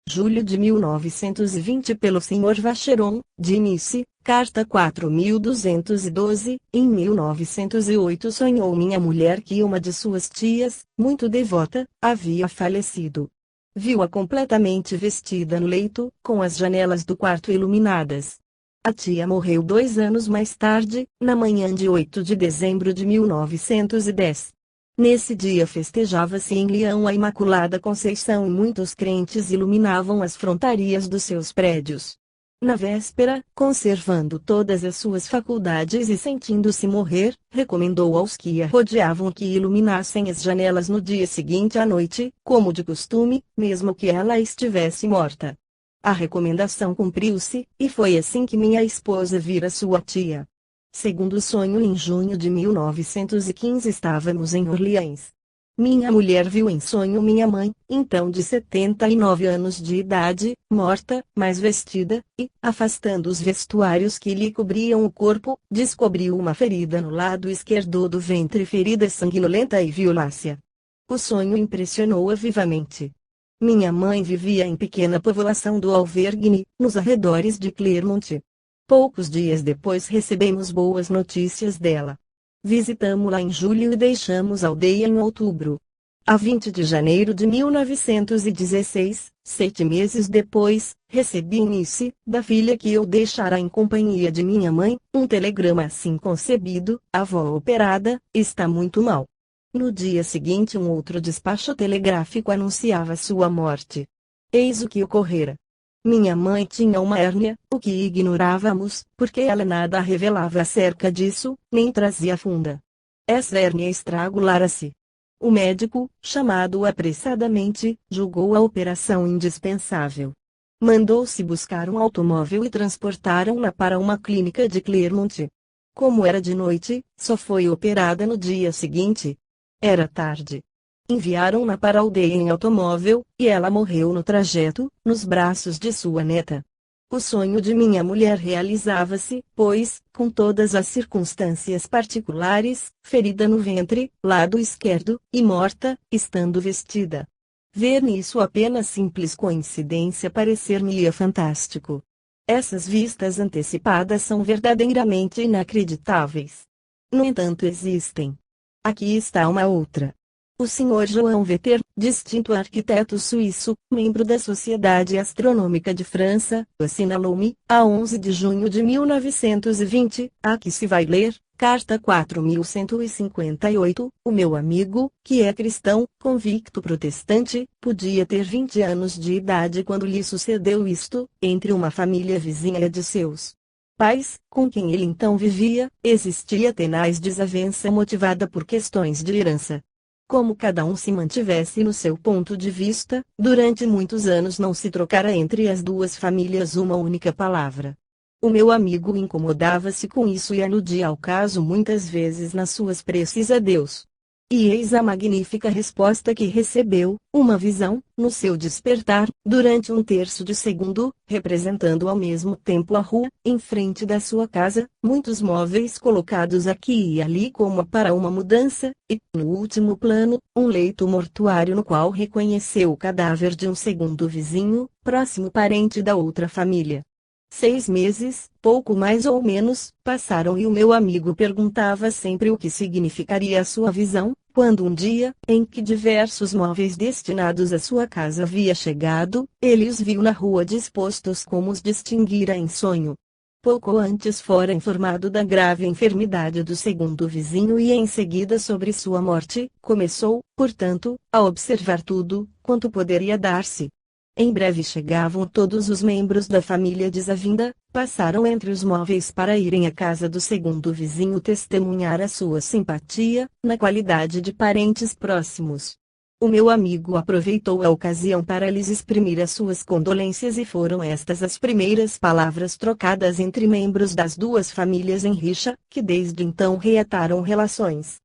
Julho de 1920 pelo Sr. Vacheron, de Nice, carta 4212. Em 1908 sonhou minha mulher que uma de suas tias, muito devota, havia falecido. Viu-a completamente vestida no leito, com as janelas do quarto iluminadas. A tia morreu 2 anos mais tarde, na manhã de 8 de dezembro de 1910. Nesse dia festejava-se em Lyon a Imaculada Conceição e muitos crentes iluminavam as frontarias dos seus prédios. Na véspera, conservando todas as suas faculdades e sentindo-se morrer, recomendou aos que a rodeavam que iluminassem as janelas no dia seguinte à noite, como de costume, mesmo que ela estivesse morta. A recomendação cumpriu-se, e foi assim que minha esposa vira sua tia. Segundo sonho, em junho de 1915 estávamos em Orleans. Minha mulher viu em sonho minha mãe, então de 79 anos de idade, morta, mas vestida, e, afastando os vestuários que lhe cobriam o corpo, descobriu uma ferida no lado esquerdo do ventre, ferida sanguinolenta e violácea. O sonho impressionou-a vivamente. Minha mãe vivia em pequena povoação do Auvergne, nos arredores de Clermont. Poucos dias depois recebemos boas notícias dela. Visitamo-la em julho e deixamos a aldeia em outubro. A 20 de janeiro de 1916, 7 meses depois, recebi em Nice, da filha que eu deixara em companhia de minha mãe, um telegrama assim concebido: a avó operada, está muito mal. No dia seguinte um outro despacho telegráfico anunciava sua morte. Eis o que ocorrera. Minha mãe tinha uma hérnia, o que ignorávamos, porque ela nada revelava acerca disso, nem trazia funda. Essa hérnia estrangulara-se. O médico, chamado apressadamente, julgou a operação indispensável. Mandou-se buscar um automóvel e transportaram-na para uma clínica de Clermont. Como era de noite, só foi operada no dia seguinte. Era tarde. Enviaram-na para a aldeia em automóvel, e ela morreu no trajeto, nos braços de sua neta. O sonho de minha mulher realizava-se, pois, com todas as circunstâncias particulares, ferida no ventre, lado esquerdo, e morta, estando vestida. Ver nisso apenas simples coincidência parecer-me-ia fantástico. Essas vistas antecipadas são verdadeiramente inacreditáveis. No entanto, existem. Aqui está uma outra. O Sr. João Vetter, distinto arquiteto suíço, membro da Sociedade Astronômica de França, assinalou-me, a 11 de junho de 1920, aqui se vai ler, carta 4158, o meu amigo, que é cristão, convicto protestante, podia ter 20 anos de idade quando lhe sucedeu isto, entre uma família vizinha de seus pais, com quem ele então vivia, existia tenaz desavença motivada por questões de herança. Como cada um se mantivesse no seu ponto de vista, durante muitos anos não se trocara entre as duas famílias uma única palavra. O meu amigo incomodava-se com isso e aludia ao caso muitas vezes nas suas preces a Deus. E eis a magnífica resposta que recebeu: uma visão, no seu despertar, durante um terço de segundo, representando ao mesmo tempo a rua, em frente da sua casa, muitos móveis colocados aqui e ali como para uma mudança, e, no último plano, um leito mortuário no qual reconheceu o cadáver de um segundo vizinho, próximo parente da outra família. 6 meses, pouco mais ou menos, passaram e o meu amigo perguntava sempre o que significaria a sua visão, quando um dia, em que diversos móveis destinados à sua casa havia chegado, ele os viu na rua dispostos como os distinguira em sonho. Pouco antes fora informado da grave enfermidade do segundo vizinho e em seguida sobre sua morte, começou, portanto, a observar tudo, quanto poderia dar-se. Em breve chegavam todos os membros da família desavinda, passaram entre os móveis para irem à casa do segundo vizinho testemunhar a sua simpatia, na qualidade de parentes próximos. O meu amigo aproveitou a ocasião para lhes exprimir as suas condolências e foram estas as primeiras palavras trocadas entre membros das duas famílias em rixa, que desde então reataram relações.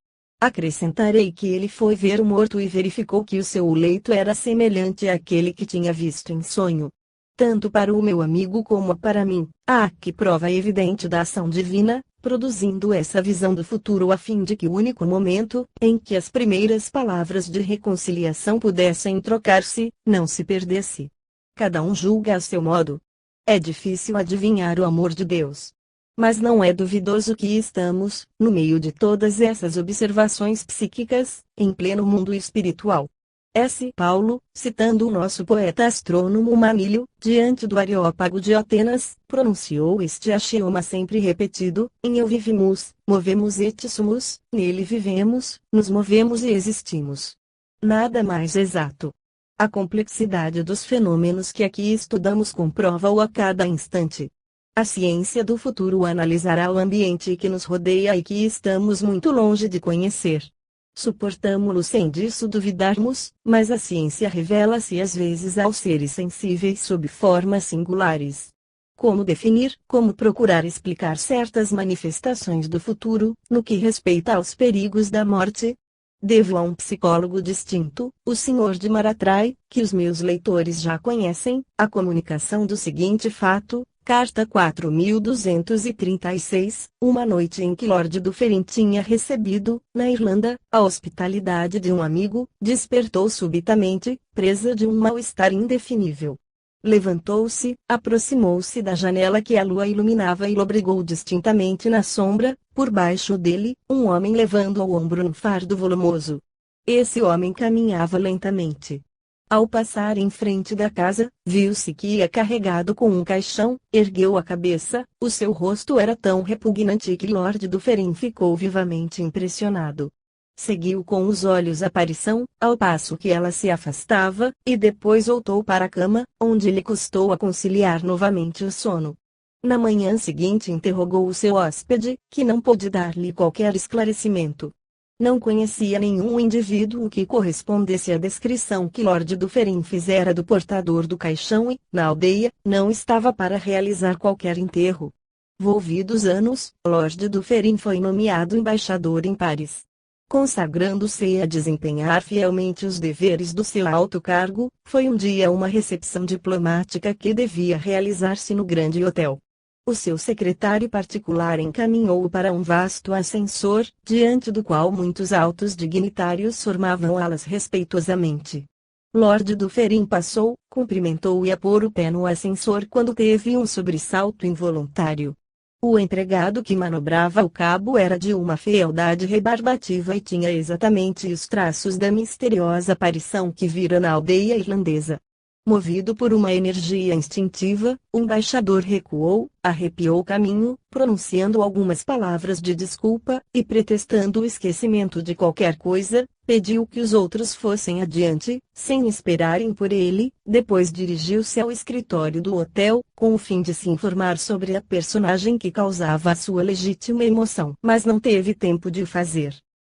Acrescentarei que ele foi ver o morto e verificou que o seu leito era semelhante àquele que tinha visto em sonho. Tanto para o meu amigo como para mim, há aqui prova evidente da ação divina, produzindo essa visão do futuro a fim de que o único momento, em que as primeiras palavras de reconciliação pudessem trocar-se, não se perdesse. Cada um julga a seu modo. É difícil adivinhar o amor de Deus. Mas não é duvidoso que estamos, no meio de todas essas observações psíquicas, em pleno mundo espiritual. S. Paulo, citando o nosso poeta astrônomo Manilio, diante do Areópago de Atenas, pronunciou este axioma sempre repetido: em eu vivemos, movemos et sumus, nele vivemos, nos movemos e existimos. Nada mais exato. A complexidade dos fenômenos que aqui estudamos comprova-o a cada instante. A ciência do futuro analisará o ambiente que nos rodeia e que estamos muito longe de conhecer. Suportamo-lo sem disso duvidarmos, mas a ciência revela-se às vezes aos seres sensíveis sob formas singulares. Como definir, como procurar explicar certas manifestações do futuro, no que respeita aos perigos da morte? Devo a um psicólogo distinto, o Sr. de Maratrai, que os meus leitores já conhecem, a comunicação do seguinte fato. Carta 4236, uma noite em que Lord Dufferin tinha recebido, na Irlanda, a hospitalidade de um amigo, despertou subitamente, presa de um mal-estar indefinível. Levantou-se, aproximou-se da janela que a lua iluminava e lobregou distintamente na sombra, por baixo dele, um homem levando ao ombro um fardo volumoso. Esse homem caminhava lentamente. Ao passar em frente da casa, viu-se que ia carregado com um caixão, ergueu a cabeça, o seu rosto era tão repugnante que Lord Dufferin ficou vivamente impressionado. Seguiu com os olhos a aparição, ao passo que ela se afastava, e depois voltou para a cama, onde lhe custou a conciliar novamente o sono. Na manhã seguinte interrogou o seu hóspede, que não pôde dar-lhe qualquer esclarecimento. Não conhecia nenhum indivíduo que correspondesse à descrição que Lord Dufferin fizera do portador do caixão e, na aldeia, não estava para realizar qualquer enterro. Volvidos anos, Lord Dufferin foi nomeado embaixador em Paris. Consagrando-se a desempenhar fielmente os deveres do seu alto cargo, foi um dia uma recepção diplomática que devia realizar-se no grande hotel. O seu secretário particular encaminhou-o para um vasto ascensor, diante do qual muitos altos dignitários formavam alas respeitosamente. Lord Dufferin passou, cumprimentou e a pôr o pé no ascensor quando teve um sobressalto involuntário. O empregado que manobrava o cabo era de uma fealdade rebarbativa e tinha exatamente os traços da misteriosa aparição que vira na aldeia irlandesa. Movido por uma energia instintiva, o embaixador recuou, arrepiou o caminho, pronunciando algumas palavras de desculpa, e pretextando o esquecimento de qualquer coisa, pediu que os outros fossem adiante, sem esperarem por ele, depois dirigiu-se ao escritório do hotel, com o fim de se informar sobre a personagem que causava a sua legítima emoção. Mas não teve tempo de o fazer.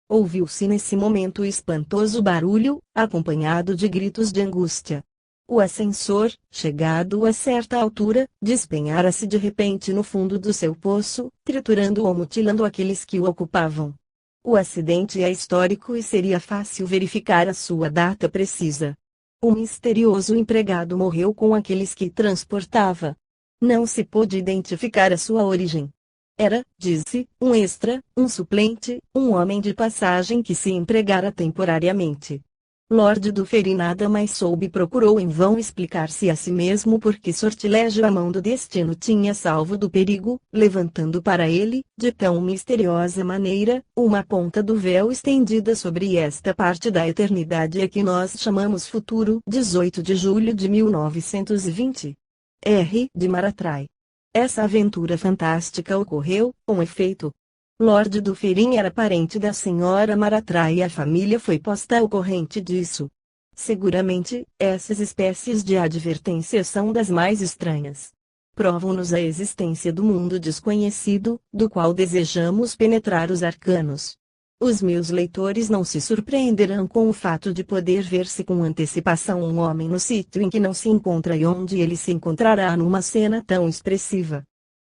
Ouviu-se nesse momento espantoso barulho, acompanhado de gritos de angústia. O ascensor, chegado a certa altura, despenhara-se de repente no fundo do seu poço, triturando ou mutilando aqueles que o ocupavam. O acidente é histórico e seria fácil verificar a sua data precisa. O misterioso empregado morreu com aqueles que transportava. Não se pôde identificar a sua origem. Era, diz-se, um extra, um suplente, um homem de passagem que se empregara temporariamente. Lord Dufferin nada mais soube e procurou em vão explicar-se a si mesmo por que sortilégio a mão do destino tinha salvo do perigo, levantando para ele, de tão misteriosa maneira, uma ponta do véu estendida sobre esta parte da eternidade a que nós chamamos futuro. 18 de julho de 1920. R. de Maratrai. Essa aventura fantástica ocorreu, com efeito. Lord Dufferin era parente da senhora Maratrai e a família foi posta ao corrente disso. Seguramente, essas espécies de advertências são das mais estranhas. Provam-nos a existência do mundo desconhecido, do qual desejamos penetrar os arcanos. Os meus leitores não se surpreenderão com o fato de poder ver-se com antecipação um homem no sítio em que não se encontra e onde ele se encontrará numa cena tão expressiva.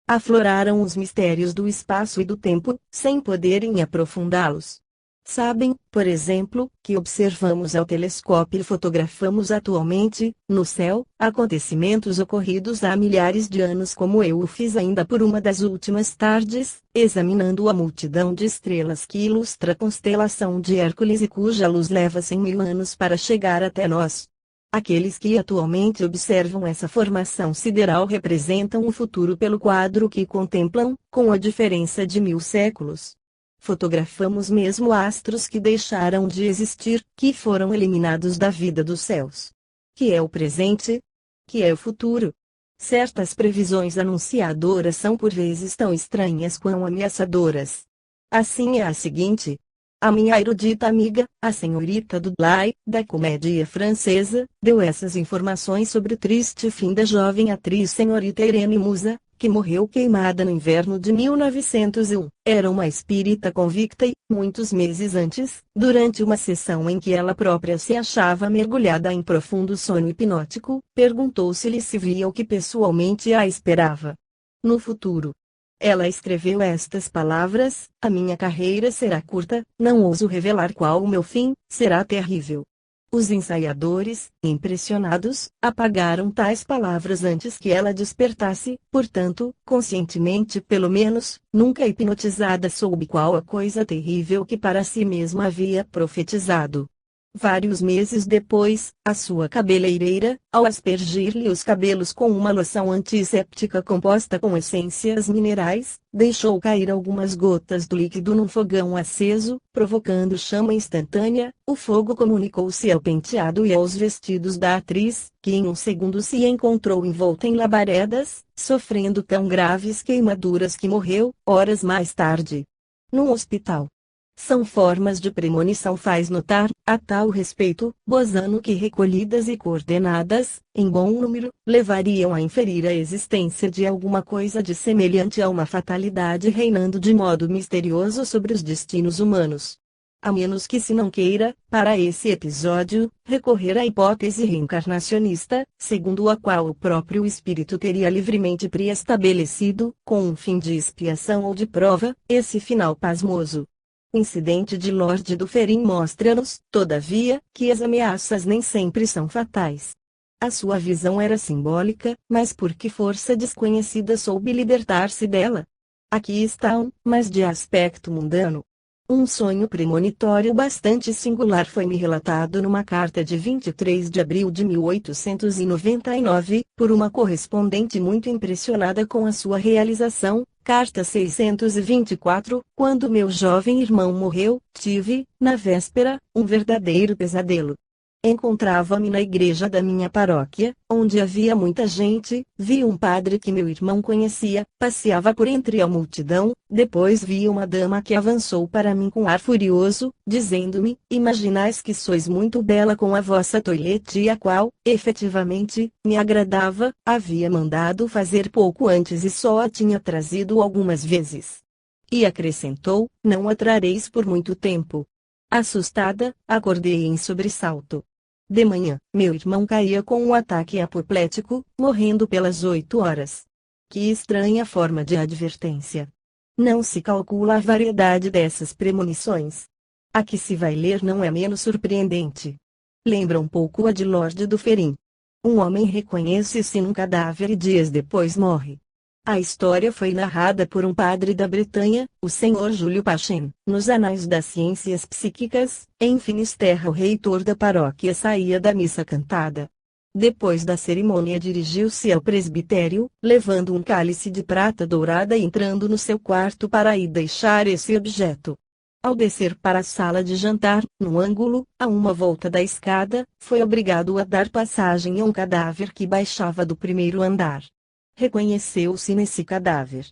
Afloraram os mistérios do espaço e do tempo, sem poderem aprofundá-los. Sabem, por exemplo, que observamos ao telescópio e fotografamos atualmente, no céu, acontecimentos ocorridos há milhares de anos como eu o fiz ainda por uma das últimas tardes, examinando a multidão de estrelas que ilustra a constelação de Hércules e cuja luz leva 100.000 anos para chegar até nós. Aqueles que atualmente observam essa formação sideral representam o futuro pelo quadro que contemplam, com a diferença de 1000 séculos. Fotografamos mesmo astros que deixaram de existir, que foram eliminados da vida dos céus. Que é o presente? Que é o futuro? Certas previsões anunciadoras são por vezes tão estranhas quão ameaçadoras. Assim é a seguinte. A minha erudita amiga, a senhorita Dudley, da comédia francesa, deu essas informações sobre o triste fim da jovem atriz senhorita Irene Musa, que morreu queimada no inverno de 1901. Era uma espírita convicta e, muitos meses antes, durante uma sessão em que ela própria se achava mergulhada em profundo sono hipnótico, perguntou-se-lhe se via o que pessoalmente a esperava no futuro. Ela escreveu estas palavras: a minha carreira será curta, não ouso revelar qual o meu fim, será terrível. Os ensaiadores, impressionados, apagaram tais palavras antes que ela despertasse, portanto, conscientemente pelo menos, nunca hipnotizada soube qual a coisa terrível que para si mesma havia profetizado. Vários meses depois, a sua cabeleireira, ao aspergir-lhe os cabelos com uma loção antisséptica composta com essências minerais, deixou cair algumas gotas do líquido num fogão aceso, provocando chama instantânea. O fogo comunicou-se ao penteado e aos vestidos da atriz, que em um segundo se encontrou envolta em labaredas, sofrendo tão graves queimaduras que morreu, horas mais tarde, num hospital. São formas de premonição, faz notar, a tal respeito, Bozano, que recolhidas e coordenadas, em bom número, levariam a inferir a existência de alguma coisa de semelhante a uma fatalidade reinando de modo misterioso sobre os destinos humanos. A menos que se não queira, para esse episódio, recorrer à hipótese reencarnacionista, segundo a qual o próprio espírito teria livremente preestabelecido, com um fim de expiação ou de prova, esse final pasmoso. O incidente de Lord Dufferin mostra-nos, todavia, que as ameaças nem sempre são fatais. A sua visão era simbólica, mas por que força desconhecida soube libertar-se dela? Aqui está mas de aspecto mundano. Um sonho premonitório bastante singular foi-me relatado numa carta de 23 de abril de 1899, por uma correspondente muito impressionada com a sua realização. Carta 624, quando meu jovem irmão morreu, tive, na véspera, um verdadeiro pesadelo. Encontrava-me na igreja da minha paróquia, onde havia muita gente, vi um padre que meu irmão conhecia, passeava por entre a multidão, depois vi uma dama que avançou para mim com ar furioso, dizendo-me, imaginais que sois muito bela com a vossa toilette, e a qual, efetivamente, me agradava, havia mandado fazer pouco antes e só a tinha trazido algumas vezes. E acrescentou, não a trareis por muito tempo. Assustada, acordei em sobressalto. De manhã, meu irmão caía com um ataque apoplético, morrendo pelas 8 horas. Que estranha forma de advertência! Não se calcula a variedade dessas premonições. A que se vai ler não é menos surpreendente. Lembra um pouco a de Lord Dufferin. Um homem reconhece-se num cadáver e dias depois morre. A história foi narrada por um padre da Bretanha, o Sr. Júlio Pachin, nos Anais das Ciências Psíquicas. Em Finisterra, o reitor da paróquia saía da missa cantada. Depois da cerimônia dirigiu-se ao presbitério, levando um cálice de prata dourada e entrando no seu quarto para ir deixar esse objeto. Ao descer para a sala de jantar, no ângulo, a uma volta da escada, foi obrigado a dar passagem a um cadáver que baixava do primeiro andar. Reconheceu-se nesse cadáver.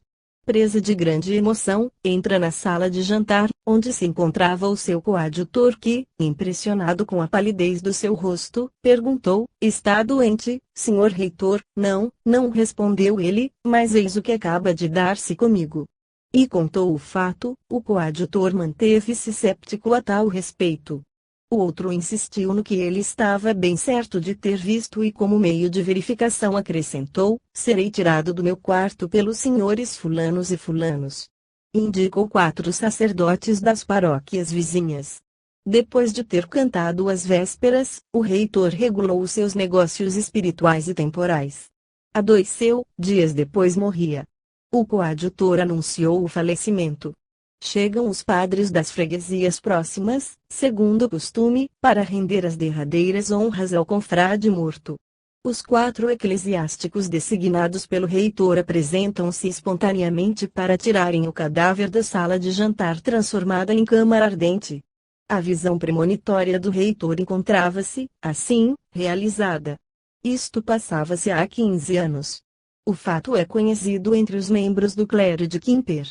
Presa de grande emoção, entra na sala de jantar, onde se encontrava o seu coadjutor que, impressionado com a palidez do seu rosto, perguntou, está doente, senhor reitor? Não, não, respondeu ele, mas eis o que acaba de dar-se comigo. E contou o fato. O coadjutor manteve-se céptico a tal respeito. O outro insistiu no que ele estava bem certo de ter visto e como meio de verificação acrescentou, serei tirado do meu quarto pelos senhores fulanos e fulanos. Indicou 4 sacerdotes das paróquias vizinhas. Depois de ter cantado as vésperas, o reitor regulou os seus negócios espirituais e temporais. Adoeceu, dias depois morria. O coadjutor anunciou o falecimento. Chegam os padres das freguesias próximas, segundo o costume, para render as derradeiras honras ao confrade morto. Os 4 eclesiásticos designados pelo reitor apresentam-se espontaneamente para tirarem o cadáver da sala de jantar transformada em câmara ardente. A visão premonitória do reitor encontrava-se, assim, realizada. Isto passava-se há 15 anos. O fato é conhecido entre os membros do clero de Quimper.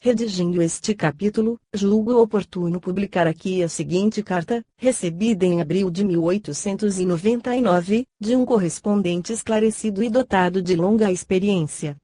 Redigindo este capítulo, julgo oportuno publicar aqui a seguinte carta, recebida em abril de 1899, de um correspondente esclarecido e dotado de longa experiência.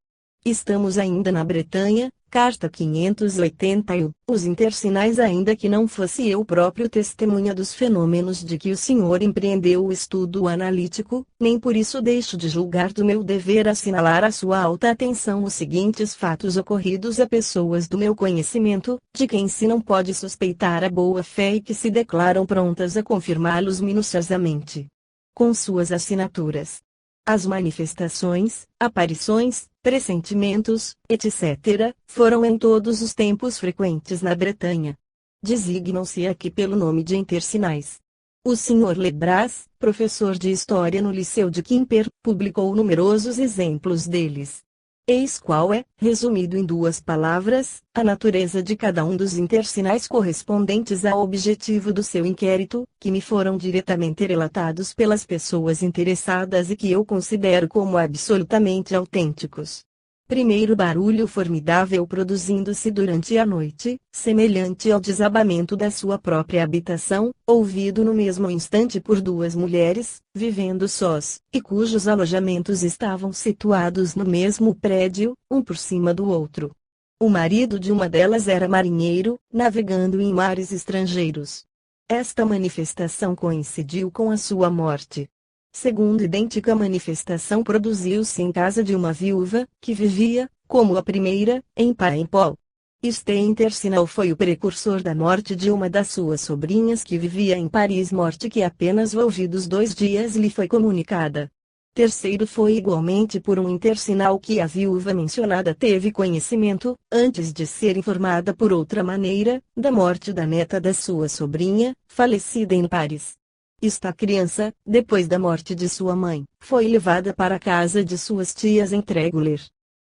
Estamos ainda na Bretanha, carta 581. Os intersinais, ainda que não fosse eu próprio testemunha dos fenômenos de que o senhor empreendeu o estudo analítico, nem por isso deixo de julgar do meu dever assinalar à sua alta atenção os seguintes fatos ocorridos a pessoas do meu conhecimento, de quem se não pode suspeitar a boa fé e que se declaram prontas a confirmá-los minuciosamente. Com suas assinaturas. As manifestações, aparições, pressentimentos, etc., foram em todos os tempos frequentes na Bretanha. Designam-se aqui pelo nome de intersinais. O Sr. Lebras, professor de História no Liceu de Quimper, publicou numerosos exemplos deles. Eis qual é, resumido em 2 palavras, a natureza de cada um dos intersinais correspondentes ao objetivo do seu inquérito, que me foram diretamente relatados pelas pessoas interessadas e que eu considero como absolutamente autênticos. Primeiro barulho formidável produzindo-se durante a noite, semelhante ao desabamento da sua própria habitação, ouvido no mesmo instante por 2 mulheres, vivendo sós, e cujos alojamentos estavam situados no mesmo prédio, um por cima do outro. O marido de uma delas era marinheiro, navegando em mares estrangeiros. Esta manifestação coincidiu com a sua morte. Segunda idêntica manifestação produziu-se em casa de uma viúva, que vivia, como a primeira, em Paimpol. Este intersinal foi o precursor da morte de uma das suas sobrinhas que vivia em Paris, morte que apenas ouvidos 2 dias lhe foi comunicada. Terceiro foi igualmente por um intersinal que a viúva mencionada teve conhecimento, antes de ser informada por outra maneira, da morte da neta da sua sobrinha, falecida em Paris. Esta criança, depois da morte de sua mãe, foi levada para a casa de suas tias em Tréguler.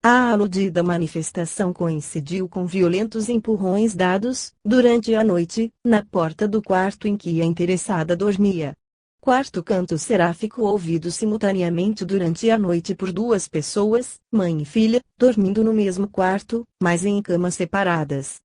A aludida manifestação coincidiu com violentos empurrões dados, durante a noite, na porta do quarto em que a interessada dormia. Quarto canto seráfico ouvido simultaneamente durante a noite por 2 pessoas, mãe e filha, dormindo no mesmo quarto, mas em camas separadas.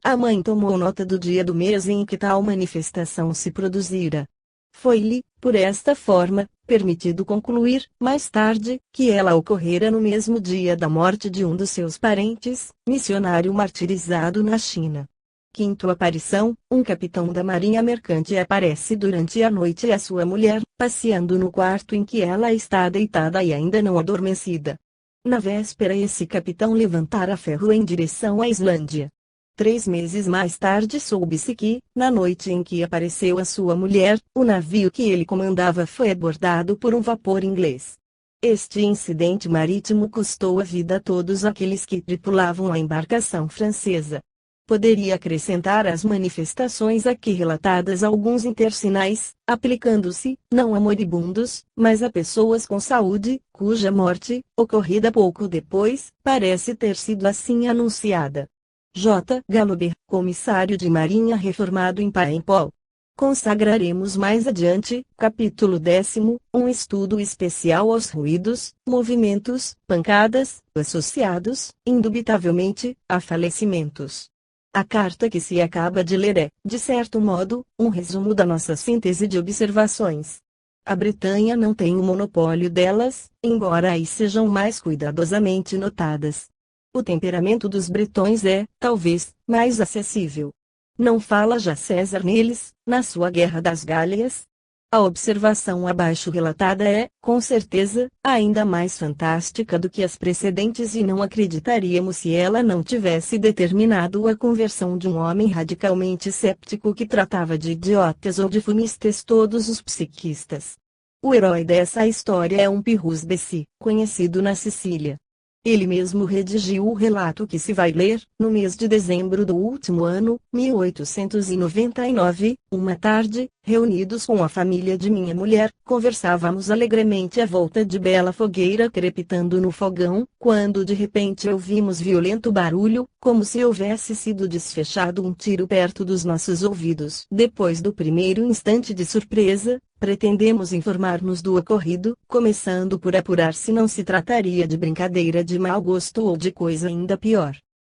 A mãe tomou nota do dia do mês em que tal manifestação se produzira. Foi-lhe, por esta forma, permitido concluir, mais tarde, que ela ocorrera no mesmo dia da morte de um dos seus parentes, missionário martirizado na China. Quinto aparição, um capitão da marinha mercante aparece durante a noite a sua mulher, passeando no quarto em que ela está deitada e ainda não adormecida. Na véspera esse capitão levantara ferro em direção à Islândia. 3 meses mais tarde soube-se que, na noite em que apareceu a sua mulher, o navio que ele comandava foi abordado por um vapor inglês. Este incidente marítimo custou a vida a todos aqueles que tripulavam a embarcação francesa. Poderia acrescentar às manifestações aqui relatadas alguns intersinais, aplicando-se, não a moribundos, mas a pessoas com saúde, cuja morte, ocorrida pouco depois, parece ter sido assim anunciada. J. Galober, comissário de Marinha reformado em Paimpol. Consagraremos mais adiante, capítulo 10º, um estudo especial aos ruídos, movimentos, pancadas, associados, indubitavelmente, a falecimentos. A carta que se acaba de ler é, de certo modo, um resumo da nossa síntese de observações. A Bretanha não tem o monopólio delas, embora aí sejam mais cuidadosamente notadas. O temperamento dos bretões é, talvez, mais acessível. Não fala já César neles, na sua Guerra das Gálias? A observação abaixo relatada é, com certeza, ainda mais fantástica do que as precedentes e não acreditaríamos se ela não tivesse determinado a conversão de um homem radicalmente céptico que tratava de idiotas ou de fumistas todos os psiquistas. O herói dessa história é um Pirrus Bessi, conhecido na Sicília. Ele mesmo redigiu o relato que se vai ler. No mês de dezembro do último ano, 1899, uma tarde, reunidos com a família de minha mulher, conversávamos alegremente à volta de bela fogueira crepitando no fogão, quando de repente ouvimos violento barulho, como se houvesse sido desfechado um tiro perto dos nossos ouvidos. Depois do primeiro instante de surpresa, pretendemos informar-nos do ocorrido, começando por apurar se não se trataria de brincadeira de mau gosto ou de coisa ainda pior.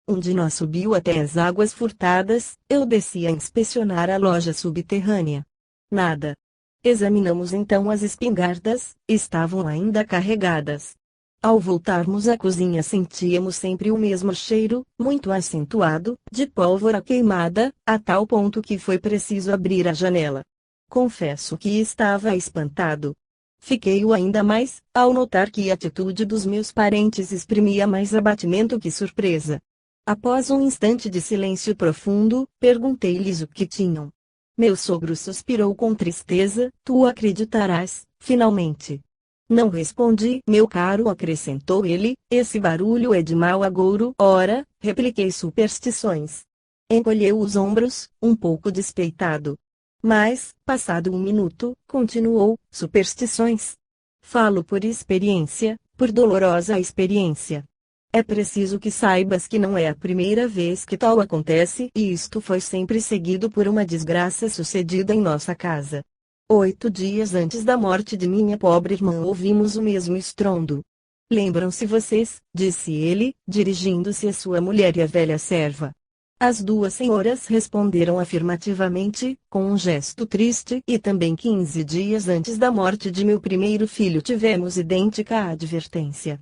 Um de nós subiu até as águas furtadas, eu desci a inspecionar a loja subterrânea. Nada. Examinamos então as espingardas, estavam ainda carregadas. Ao voltarmos à cozinha sentíamos sempre o mesmo cheiro, muito acentuado, de pólvora queimada, a tal ponto que foi preciso abrir a janela. Confesso que estava espantado. Fiquei-o ainda mais, ao notar que a atitude dos meus parentes exprimia mais abatimento que surpresa. Após um instante de silêncio profundo, perguntei-lhes o que tinham. Meu sogro suspirou com tristeza. Tu acreditarás, finalmente. Não respondi, meu caro, acrescentou ele, esse barulho é de mau agouro. Ora, repliquei, superstições. Encolheu os ombros, um pouco despeitado. Mas, passado um minuto, continuou, superstições. Falo por experiência, por dolorosa experiência. É preciso que saibas que não é a primeira vez que tal acontece e isto foi sempre seguido por uma desgraça sucedida em nossa casa. 8 dias antes da morte de minha pobre irmã ouvimos o mesmo estrondo. Lembram-se vocês, disse ele, dirigindo-se à sua mulher e à velha serva. As duas senhoras responderam afirmativamente, com um gesto triste, e também 15 dias antes da morte de meu primeiro filho tivemos idêntica advertência.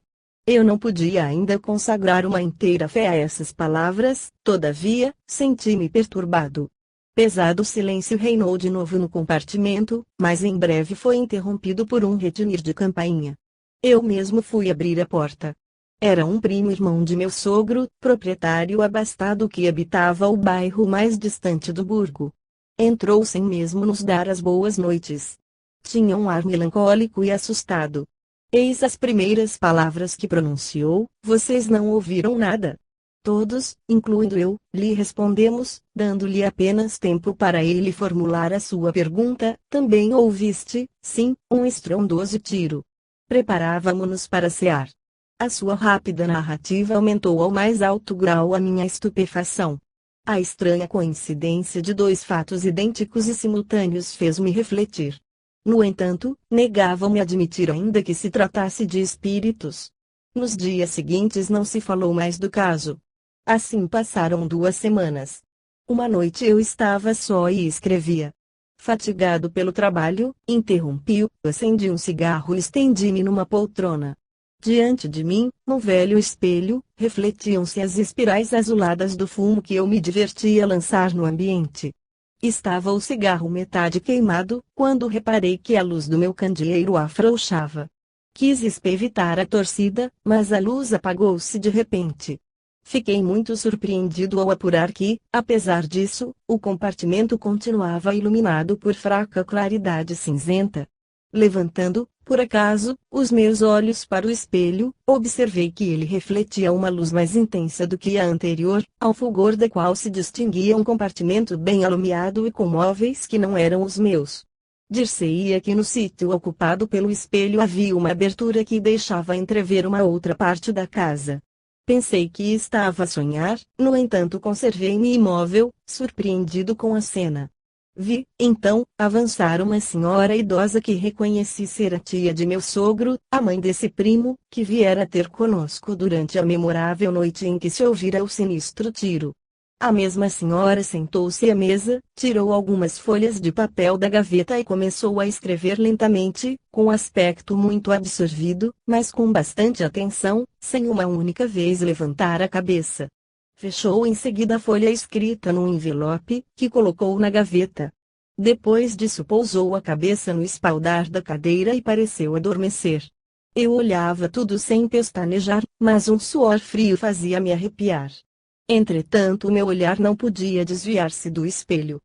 Eu não podia ainda consagrar uma inteira fé a essas palavras, todavia, senti-me perturbado. Pesado silêncio reinou de novo no compartimento, mas em breve foi interrompido por um retinir de campainha. Eu mesmo fui abrir a porta. Era um primo irmão de meu sogro, proprietário abastado que habitava o bairro mais distante do burgo. Entrou sem mesmo nos dar as boas noites. Tinha um ar melancólico e assustado. Eis as primeiras palavras que pronunciou: vocês não ouviram nada? Todos, incluindo eu, lhe respondemos, dando-lhe apenas tempo para ele formular a sua pergunta. Também ouviste? Sim, um estrondoso tiro. Preparávamo-nos para cear. A sua rápida narrativa aumentou ao mais alto grau a minha estupefação. A estranha coincidência de dois fatos idênticos e simultâneos fez-me refletir. No entanto, negavam-me admitir ainda que se tratasse de espíritos. Nos dias seguintes não se falou mais do caso. Assim passaram 2 semanas. Uma noite eu estava só e escrevia. Fatigado pelo trabalho, interrompi-o, acendi um cigarro e estendi-me numa poltrona. Diante de mim, num velho espelho, refletiam-se as espirais azuladas do fumo que eu me divertia a lançar no ambiente. Estava o cigarro metade queimado, quando reparei que a luz do meu candeeiro afrouxava. Quis evitar a torcida, mas a luz apagou-se de repente. Fiquei muito surpreendido ao apurar que, apesar disso, o compartimento continuava iluminado por fraca claridade cinzenta. Levantando, por acaso, os meus olhos para o espelho, observei que ele refletia uma luz mais intensa do que a anterior, ao fulgor da qual se distinguia um compartimento bem alumiado e com móveis que não eram os meus. Dir-se-ia que no sítio ocupado pelo espelho havia uma abertura que deixava entrever uma outra parte da casa. Pensei que estava a sonhar, no entanto conservei-me imóvel, surpreendido com a cena. Vi, então, avançar uma senhora idosa que reconheci ser a tia de meu sogro, a mãe desse primo, que viera ter conosco durante a memorável noite em que se ouvira o sinistro tiro. A mesma senhora sentou-se à mesa, tirou algumas folhas de papel da gaveta e começou a escrever lentamente, com aspecto muito absorvido, mas com bastante atenção, sem uma única vez levantar a cabeça. Fechou em seguida a folha escrita num envelope, que colocou na gaveta. Depois disso pousou a cabeça no espaldar da cadeira e pareceu adormecer. Eu olhava tudo sem pestanejar, mas um suor frio fazia-me arrepiar. Entretanto meu olhar não podia desviar-se do espelho.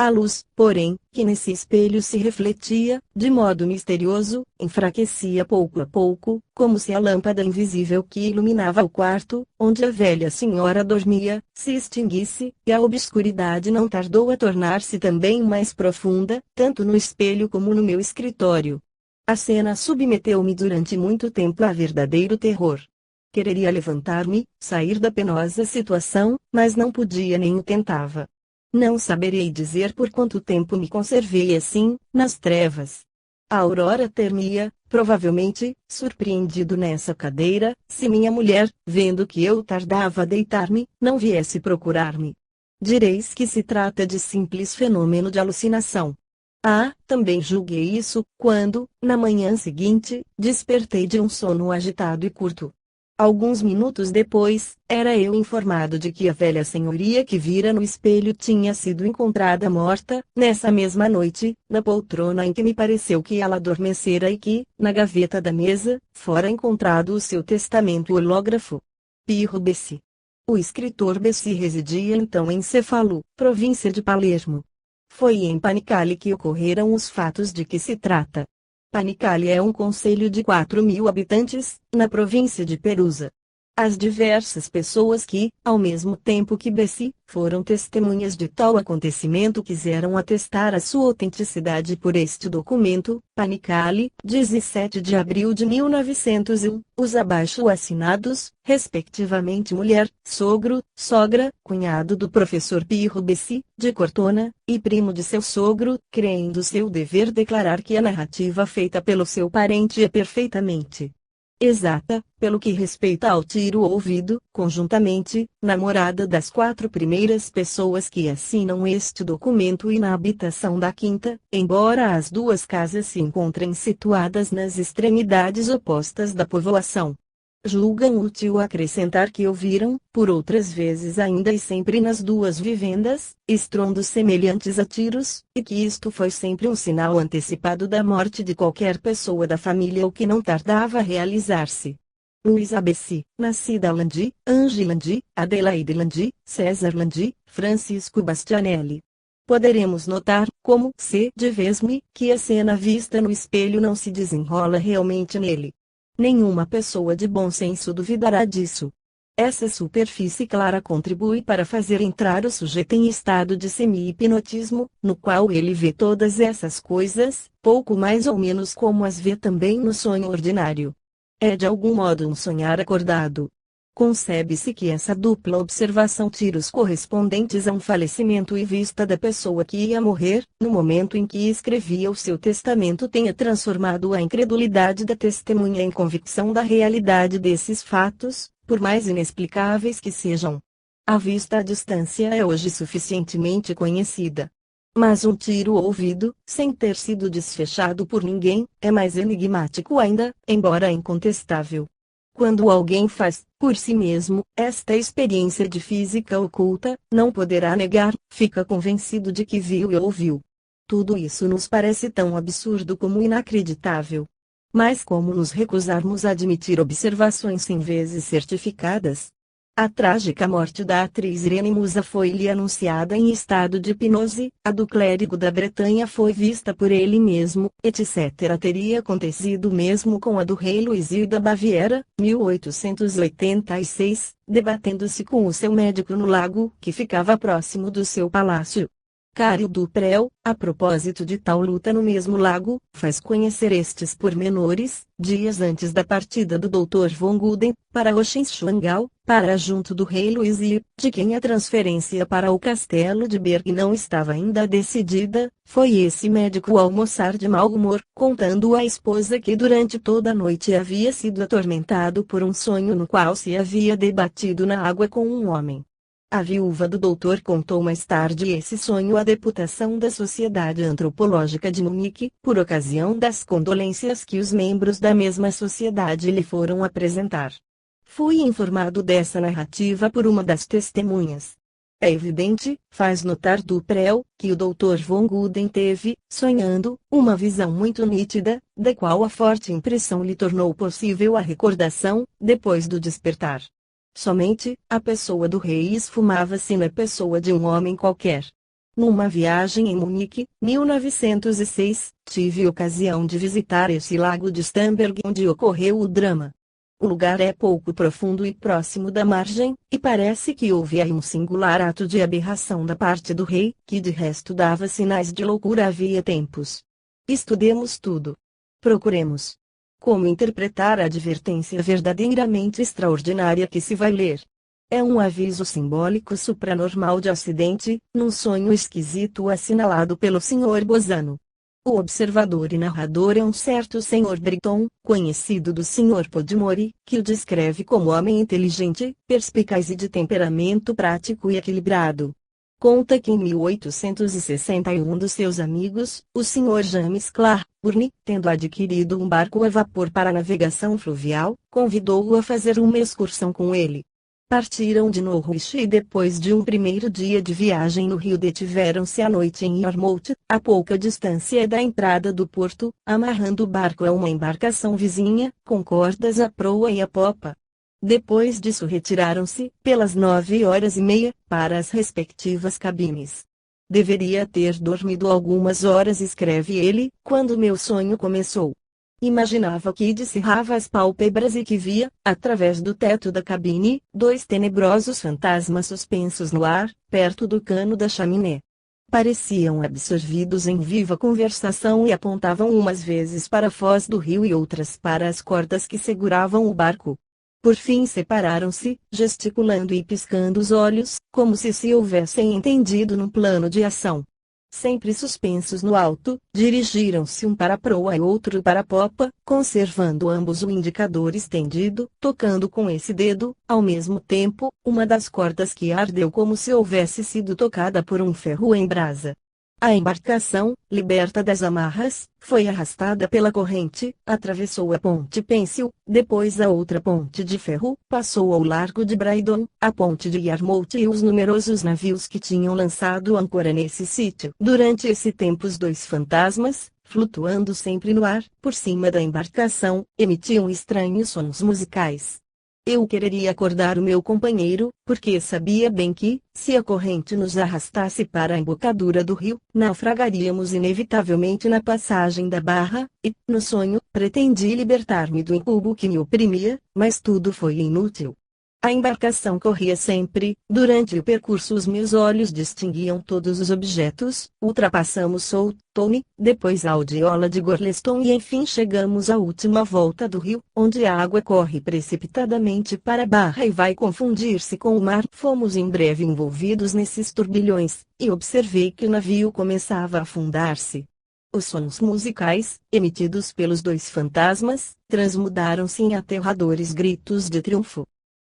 A luz, porém, que nesse espelho se refletia, de modo misterioso, enfraquecia pouco a pouco, como se a lâmpada invisível que iluminava o quarto, onde a velha senhora dormia, se extinguisse, e a obscuridade não tardou a tornar-se também mais profunda, tanto no espelho como no meu escritório. A cena submeteu-me durante muito tempo a verdadeiro terror. Quereria levantar-me, sair da penosa situação, mas não podia nem o tentava. Não saberei dizer por quanto tempo me conservei assim, nas trevas. A aurora ter-me-ia, provavelmente, surpreendido nessa cadeira, se minha mulher, vendo que eu tardava a deitar-me, não viesse procurar-me. Direis que se trata de simples fenômeno de alucinação. Ah, também julguei isso, quando, na manhã seguinte, despertei de um sono agitado e curto. Alguns minutos depois, era eu informado de que a velha senhoria que vira no espelho tinha sido encontrada morta, nessa mesma noite, na poltrona em que me pareceu que ela adormecera e que, na gaveta da mesa, fora encontrado o seu testamento hológrafo. Pirro Bessi. O escritor Bessi residia então em Cefalù, província de Palermo. Foi em Panicale que ocorreram os fatos de que se trata. Panicale é um concelho de 4.000 habitantes, na província de Perusa. As diversas pessoas que, ao mesmo tempo que Bessi, foram testemunhas de tal acontecimento quiseram atestar a sua autenticidade por este documento. Panicale, 17 de abril de 1901, os abaixo assinados, respectivamente mulher, sogro, sogra, cunhado do professor Pirro Bessi, de Cortona, e primo de seu sogro, creendo seu dever declarar que a narrativa feita pelo seu parente é perfeitamente exata, pelo que respeita ao tiro ouvido, conjuntamente, namorada das 4 primeiras pessoas que assinam este documento e na habitação da quinta, embora as 2 casas se encontrem situadas nas extremidades opostas da povoação. Julgam útil acrescentar que ouviram, por outras vezes ainda e sempre nas 2 vivendas, estrondos semelhantes a tiros, e que isto foi sempre um sinal antecipado da morte de qualquer pessoa da família ou que não tardava a realizar-se. Luísa Bessi, nascida Landi, Ange Landi, Adelaide Landi, César Landi, Francisco Bastianelli. Poderemos notar, como se devesme, que a cena vista no espelho não se desenrola realmente nele. Nenhuma pessoa de bom senso duvidará disso. Essa superfície clara contribui para fazer entrar o sujeito em estado de semi-hipnotismo, no qual ele vê todas essas coisas, pouco mais ou menos como as vê também no sonho ordinário. É de algum modo um sonhar acordado. Concebe-se que essa dupla observação tiros correspondentes a um falecimento e vista da pessoa que ia morrer, no momento em que escrevia o seu testamento tenha transformado a incredulidade da testemunha em convicção da realidade desses fatos, por mais inexplicáveis que sejam. A vista à distância é hoje suficientemente conhecida. Mas um tiro ouvido, sem ter sido desfechado por ninguém, é mais enigmático ainda, embora incontestável. Quando alguém faz, por si mesmo, esta experiência de física oculta, não poderá negar, fica convencido de que viu e ouviu. Tudo isso nos parece tão absurdo como inacreditável. Mas como nos recusarmos a admitir observações 100 vezes certificadas? A trágica morte da atriz Irene Musa foi-lhe anunciada em estado de hipnose, a do clérigo da Bretanha foi vista por ele mesmo, etc. Teria acontecido mesmo com a do rei Luizio da Baviera, 1886, debatendo-se com o seu médico no lago que ficava próximo do seu palácio. Cario Duprel, a propósito de tal luta no mesmo lago, faz conhecer estes pormenores, dias antes da partida do Dr. von Guden, para Oxenschwangau, para junto do rei Luizio, de quem a transferência para o castelo de Berg não estava ainda decidida, foi esse médico almoçar de mau humor, contando à esposa que durante toda a noite havia sido atormentado por um sonho no qual se havia debatido na água com um homem. A viúva do doutor contou mais tarde esse sonho à deputação da Sociedade Antropológica de Munique, por ocasião das condolências que os membros da mesma sociedade lhe foram apresentar. Fui informado dessa narrativa por uma das testemunhas. É evidente, faz notar Duprel, que o Dr. von Guden teve, sonhando, uma visão muito nítida, da qual a forte impressão lhe tornou possível a recordação, depois do despertar. Somente, a pessoa do rei esfumava-se na pessoa de um homem qualquer. Numa viagem em Munique, 1906, tive ocasião de visitar esse lago de Starnberg onde ocorreu o drama. O lugar é pouco profundo e próximo da margem, e parece que houve aí um singular ato de aberração da parte do rei, que de resto dava sinais de loucura havia tempos. Estudemos tudo. Procuremos. Como interpretar a advertência verdadeiramente extraordinária que se vai ler? É um aviso simbólico supranormal de acidente, num sonho esquisito assinalado pelo Sr. Bozano. O observador e narrador é um certo Sr. Britton, conhecido do Sr. Podmore, que o descreve como homem inteligente, perspicaz e de temperamento prático e equilibrado. Conta que em 1861 um dos seus amigos, o Sr. James Claiborne, tendo adquirido um barco a vapor para navegação fluvial, convidou-o a fazer uma excursão com ele. Partiram de Norwich e depois de um primeiro dia de viagem no rio detiveram-se à noite em Yarmouth, a pouca distância da entrada do porto, amarrando o barco a uma embarcação vizinha, com cordas à proa e à popa. Depois disso retiraram-se, pelas 9h30, para as respectivas cabines. Deveria ter dormido algumas horas, escreve ele, quando meu sonho começou. Imaginava que descerrava as pálpebras e que via, através do teto da cabine, dois tenebrosos fantasmas suspensos no ar, perto do cano da chaminé. Pareciam absorvidos em viva conversação e apontavam umas vezes para a foz do rio e outras para as cordas que seguravam o barco. Por fim separaram-se, gesticulando e piscando os olhos, como se houvessem entendido num plano de ação. Sempre suspensos no alto, dirigiram-se um para a proa e outro para a popa, conservando ambos o indicador estendido, tocando com esse dedo, ao mesmo tempo, uma das cordas que ardeu como se houvesse sido tocada por um ferro em brasa. A embarcação, liberta das amarras, foi arrastada pela corrente, atravessou a ponte Pencil, depois a outra ponte de ferro, passou ao largo de Brydon, a ponte de Yarmouth e os numerosos navios que tinham lançado âncora nesse sítio. Durante esse tempo os dois fantasmas, flutuando sempre no ar, por cima da embarcação, emitiam estranhos sons musicais. Eu quereria acordar o meu companheiro, porque sabia bem que, se a corrente nos arrastasse para a embocadura do rio, naufragaríamos inevitavelmente na passagem da barra, e, no sonho, pretendi libertar-me do incubo que me oprimia, mas tudo foi inútil. A embarcação corria sempre, durante o percurso os meus olhos distinguiam todos os objetos, ultrapassamos Soutone, depois a Aldeola de Gorleston e enfim chegamos à última volta do rio, onde a água corre precipitadamente para a barra e vai confundir-se com o mar. Fomos em breve envolvidos nesses turbilhões, e observei que o navio começava a afundar-se. Os sons musicais, emitidos pelos dois fantasmas, transmudaram-se em aterradores gritos de triunfo.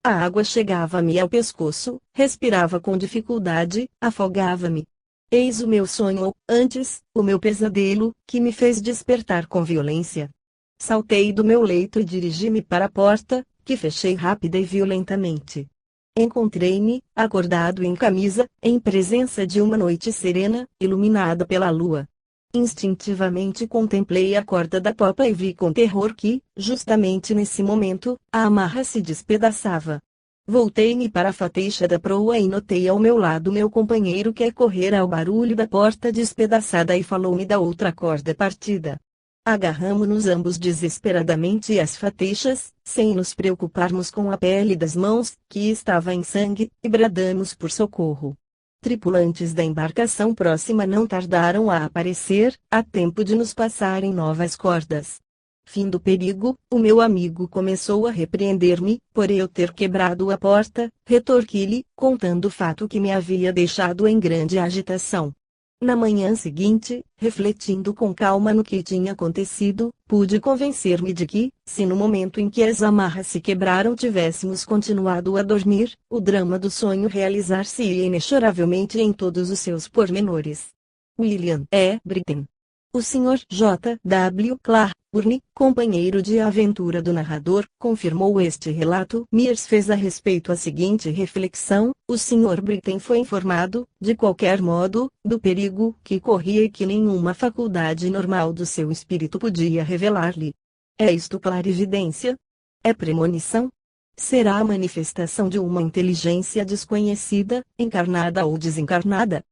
A água chegava-me ao pescoço, respirava com dificuldade, afogava-me. Eis o meu sonho, ou, antes, o meu pesadelo, que me fez despertar com violência. Saltei do meu leito e dirigi-me para a porta, que fechei rápida e violentamente. Encontrei-me, acordado em camisa, em presença de uma noite serena, iluminada pela lua. Instintivamente contemplei a corda da popa e vi com terror que, justamente nesse momento, a amarra se despedaçava. Voltei-me para a fateixa da proa e notei ao meu lado meu companheiro que correra ao barulho da porta despedaçada e falou-me da outra corda partida. Agarramo-nos ambos desesperadamente às fateixas, sem nos preocuparmos com a pele das mãos, que estava em sangue, e bradamos por socorro. Tripulantes da embarcação próxima não tardaram a aparecer, a tempo de nos passarem novas cordas. Fim do perigo, o meu amigo começou a repreender-me, por eu ter quebrado a porta, retorqui-lhe, contando o fato que me havia deixado em grande agitação. Na manhã seguinte, refletindo com calma no que tinha acontecido, pude convencer-me de que, se no momento em que as amarras se quebraram tivéssemos continuado a dormir, o drama do sonho realizar-se-ia inexoravelmente em todos os seus pormenores. William E. Britton. O Sr. J. W. Claiborne, companheiro de aventura do narrador, confirmou este relato. Mears fez a respeito a seguinte reflexão: o Sr. Britton foi informado, de qualquer modo, do perigo que corria e que nenhuma faculdade normal do seu espírito podia revelar-lhe. É isto clarividência? É premonição? Será a manifestação de uma inteligência desconhecida, encarnada ou desencarnada?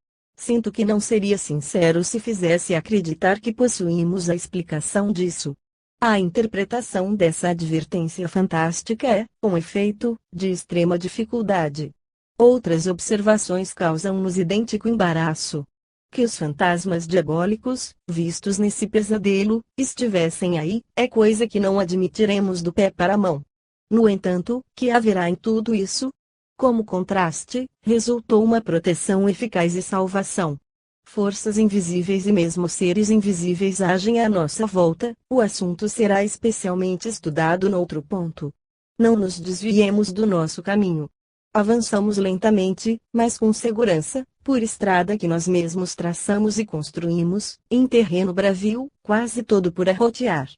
Sinto que não seria sincero se fizesse acreditar que possuímos a explicação disso. A interpretação dessa advertência fantástica é, com efeito, de extrema dificuldade. Outras observações causam-nos idêntico embaraço. Que os fantasmas diabólicos, vistos nesse pesadelo, estivessem aí, é coisa que não admitiremos do pé para a mão. No entanto, que haverá em tudo isso? Como contraste, resultou uma proteção eficaz e salvação. Forças invisíveis e mesmo seres invisíveis agem à nossa volta, o assunto será especialmente estudado noutro ponto. Não nos desviemos do nosso caminho. Avançamos lentamente, mas com segurança, por estrada que nós mesmos traçamos e construímos, em terreno bravio, quase todo por arrotear.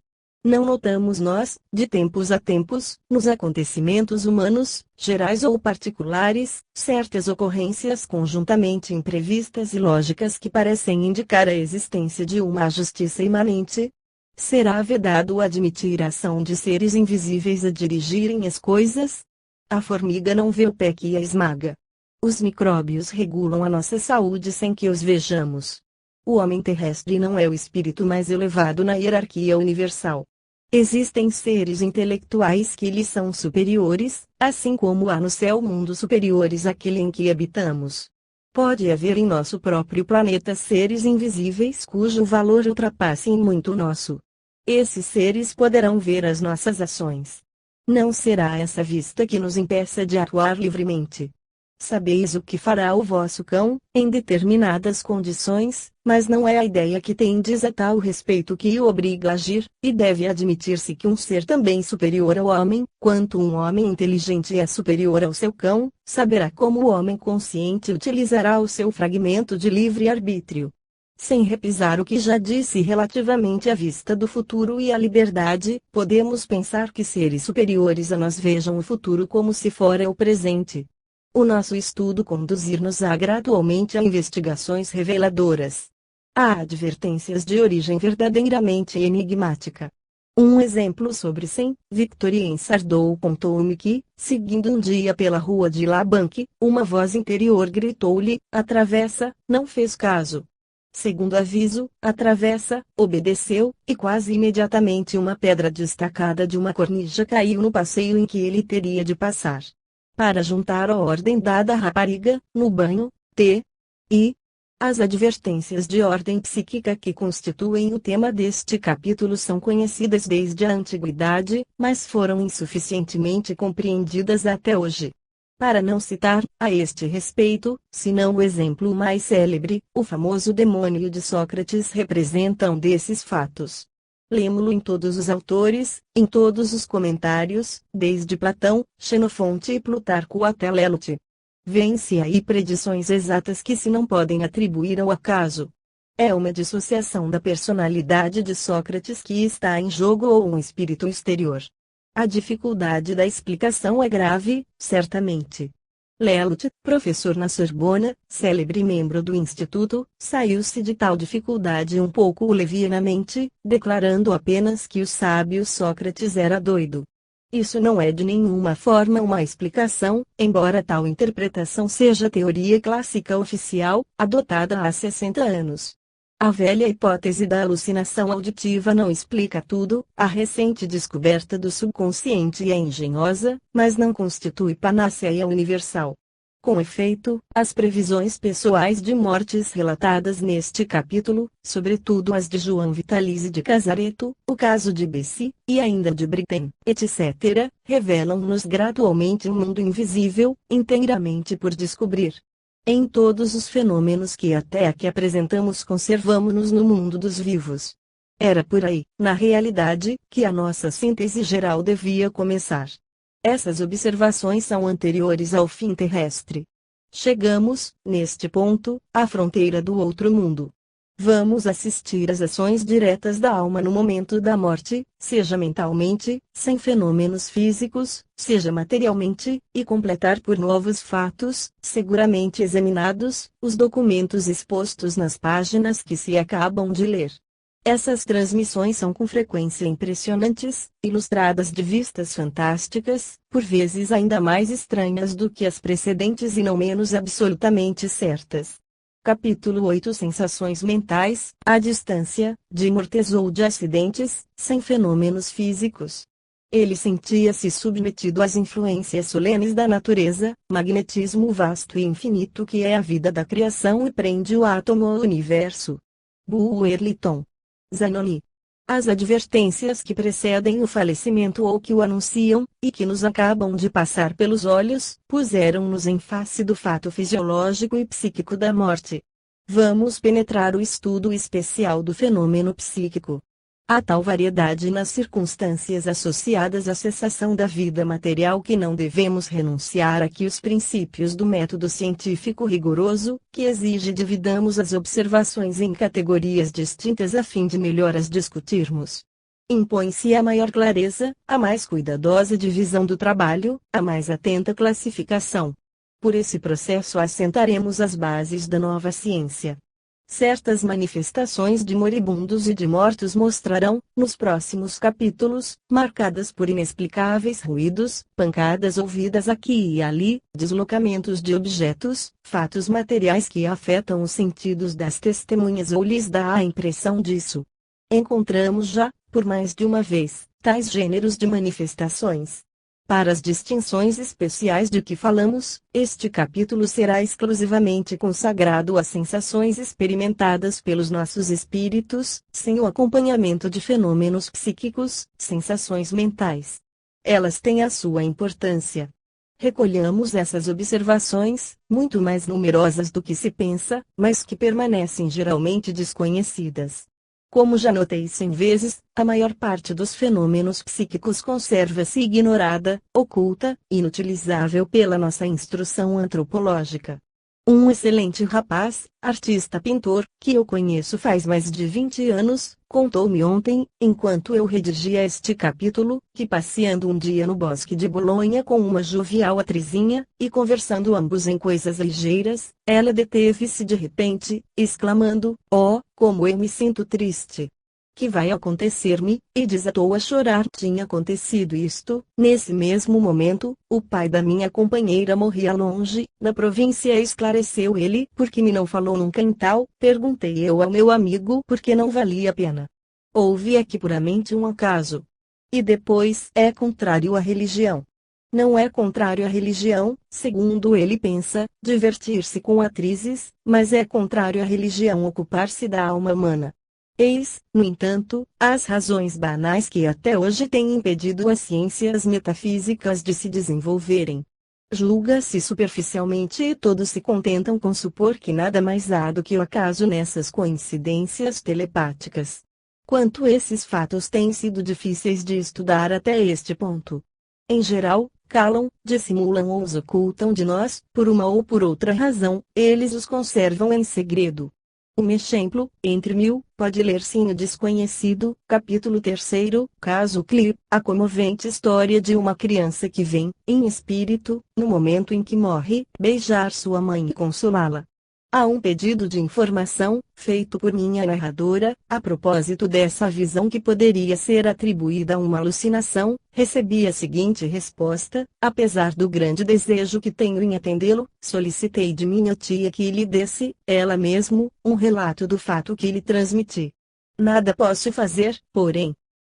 Não notamos nós, de tempos a tempos, nos acontecimentos humanos, gerais ou particulares, certas ocorrências conjuntamente imprevistas e lógicas que parecem indicar a existência de uma justiça imanente? Será vedado admitir a ação de seres invisíveis a dirigirem as coisas? A formiga não vê o pé que a esmaga. Os micróbios regulam a nossa saúde sem que os vejamos. O homem terrestre não é o espírito mais elevado na hierarquia universal. Existem seres intelectuais que lhes são superiores, assim como há no céu mundos superiores àquele em que habitamos. Pode haver em nosso próprio planeta seres invisíveis cujo valor ultrapasse em muito o nosso. Esses seres poderão ver as nossas ações. Não será essa vista que nos impeça de atuar livremente. Sabeis o que fará o vosso cão, em determinadas condições, mas não é a ideia que tendes a tal respeito que o obriga a agir, e deve admitir-se que um ser também superior ao homem, quanto um homem inteligente é superior ao seu cão, saberá como o homem consciente utilizará o seu fragmento de livre-arbítrio. Sem repisar o que já disse relativamente à vista do futuro e à liberdade, podemos pensar que seres superiores a nós vejam o futuro como se fora o presente. O nosso estudo conduzir-nos-á gradualmente a investigações reveladoras. Há advertências de origem verdadeiramente enigmática. Um exemplo sobre Victorien Sardou contou-me que, seguindo um dia pela rua de Labanque, uma voz interior gritou-lhe: "Atravessa", não fez caso. Segundo aviso, atravessa, obedeceu, e quase imediatamente uma pedra destacada de uma cornija caiu no passeio em que ele teria de passar. Para juntar a ordem dada à rapariga, no banho, e as advertências de ordem psíquica que constituem o tema deste capítulo são conhecidas desde a antiguidade, mas foram insuficientemente compreendidas até hoje. Para não citar, a este respeito, senão o exemplo mais célebre, o famoso demônio de Sócrates representa um desses fatos. Lemo-lo em todos os autores, em todos os comentários, desde Platão, Xenofonte e Plutarco até Lelote. Vêem-se aí predições exatas que se não podem atribuir ao acaso. É uma dissociação da personalidade de Sócrates que está em jogo ou um espírito exterior. A dificuldade da explicação é grave, certamente. Lelote, professor na Sorbona, célebre membro do Instituto, saiu-se de tal dificuldade um pouco levianamente, declarando apenas que o sábio Sócrates era doido. Isso não é de nenhuma forma uma explicação, embora tal interpretação seja a teoria clássica oficial, adotada há 60 anos. A velha hipótese da alucinação auditiva não explica tudo, a recente descoberta do subconsciente é engenhosa, mas não constitui panaceia universal. Com efeito, as previsões pessoais de mortes relatadas neste capítulo, sobretudo as de João Vitalisi de Casareto, o caso de Bessi, e ainda de Britten, etc., revelam-nos gradualmente um mundo invisível, inteiramente por descobrir. Em todos os fenômenos que até aqui apresentamos conservamo-nos no mundo dos vivos. Era por aí, na realidade, que a nossa síntese geral devia começar. Essas observações são anteriores ao fim terrestre. Chegamos, neste ponto, à fronteira do outro mundo. Vamos assistir às ações diretas da alma no momento da morte, seja mentalmente, sem fenômenos físicos, seja materialmente, e completar por novos fatos, seguramente examinados, os documentos expostos nas páginas que se acabam de ler. Essas transmissões são com frequência impressionantes, ilustradas de vistas fantásticas, por vezes ainda mais estranhas do que as precedentes e não menos absolutamente certas. Capítulo 8 Sensações mentais, à distância, de mortes ou de acidentes, sem fenômenos físicos. Ele sentia-se submetido às influências solenes da natureza, magnetismo vasto e infinito que é a vida da criação e prende o átomo ao universo. Burleton. Zanoni. As advertências que precedem o falecimento ou que o anunciam, e que nos acabam de passar pelos olhos, puseram-nos em face do fato fisiológico e psíquico da morte. Vamos penetrar o estudo especial do fenômeno psíquico. Há tal variedade nas circunstâncias associadas à cessação da vida material que não devemos renunciar aqui os princípios do método científico rigoroso, que exige dividamos as observações em categorias distintas a fim de melhor as discutirmos. Impõe-se a maior clareza, a mais cuidadosa divisão do trabalho, a mais atenta classificação. Por esse processo assentaremos as bases da nova ciência. Certas manifestações de moribundos e de mortos mostrarão, nos próximos capítulos, marcadas por inexplicáveis ruídos, pancadas ouvidas aqui e ali, deslocamentos de objetos, fatos materiais que afetam os sentidos das testemunhas ou lhes dá a impressão disso. Encontramos já, por mais de uma vez, tais gêneros de manifestações. Para as distinções especiais de que falamos, este capítulo será exclusivamente consagrado às sensações experimentadas pelos nossos espíritos, sem o acompanhamento de fenômenos psíquicos, sensações mentais. Elas têm a sua importância. Recolhamos essas observações, muito mais numerosas do que se pensa, mas que permanecem geralmente desconhecidas. Como já notei 100 vezes, a maior parte dos fenômenos psíquicos conserva-se ignorada, oculta, inutilizável pela nossa instrução antropológica. Um excelente rapaz, artista-pintor, que eu conheço faz mais de 20 anos, contou-me ontem, enquanto eu redigia este capítulo, que passeando um dia no bosque de Bolonha com uma jovial atrizinha, e conversando ambos em coisas ligeiras, ela deteve-se de repente, exclamando: "Oh, como eu me sinto triste! Que vai acontecer-me?" E desatou a chorar. Tinha acontecido isto, nesse mesmo momento, o pai da minha companheira morria longe, na província, esclareceu ele. "Por que me não falou nunca em tal?" perguntei eu ao meu amigo. "Porque não valia a pena. Houve aqui puramente um acaso. E depois, é contrário à religião. Não é contrário à religião, segundo ele pensa, divertir-se com atrizes, mas é contrário à religião ocupar-se da alma humana. Eis, no entanto, as razões banais que até hoje têm impedido as ciências metafísicas de se desenvolverem. Julga-se superficialmente e todos se contentam com supor que nada mais há do que o acaso nessas coincidências telepáticas. Quanto esses fatos têm sido difíceis de estudar até este ponto. Em geral, calam, dissimulam ou os ocultam de nós, por uma ou por outra razão, eles os conservam em segredo. Um exemplo, entre mil, pode ler-se em O Desconhecido, capítulo 3º, caso Clip, a comovente história de uma criança que vem, em espírito, no momento em que morre, beijar sua mãe e consolá-la. Há um pedido de informação, feito por minha narradora, a propósito dessa visão que poderia ser atribuída a uma alucinação. Recebi a seguinte resposta: apesar do grande desejo que tenho em atendê-lo, solicitei de minha tia que lhe desse, ela mesmo, um relato do fato que lhe transmiti. Nada posso fazer, porém.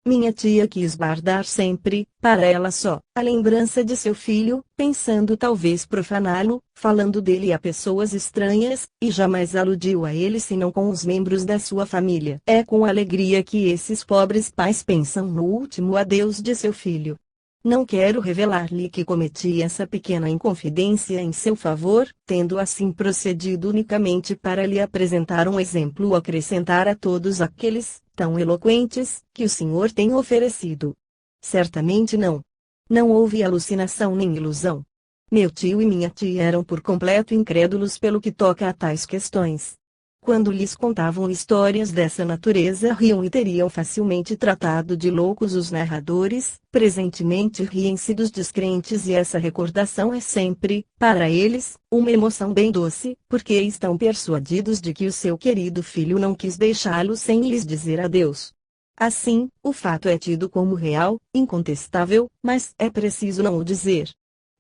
Minha tia quis guardar sempre, para ela só, a lembrança de seu filho, pensando talvez profaná-lo, falando dele a pessoas estranhas, e jamais aludiu a ele senão com os membros da sua família. É com alegria que esses pobres pais pensam no último adeus de seu filho. Não quero revelar-lhe que cometi essa pequena inconfidência em seu favor, tendo assim procedido unicamente para lhe apresentar um exemplo acrescentar a todos aqueles, tão eloquentes, que o senhor tem oferecido. Certamente não. Não houve alucinação nem ilusão. Meu tio e minha tia eram por completo incrédulos pelo que toca a tais questões. Quando lhes contavam histórias dessa natureza riam e teriam facilmente tratado de loucos os narradores. Presentemente riem-se dos descrentes e essa recordação é sempre, para eles, uma emoção bem doce, porque estão persuadidos de que o seu querido filho não quis deixá-los sem lhes dizer adeus. Assim, o fato é tido como real, incontestável, mas é preciso não o dizer.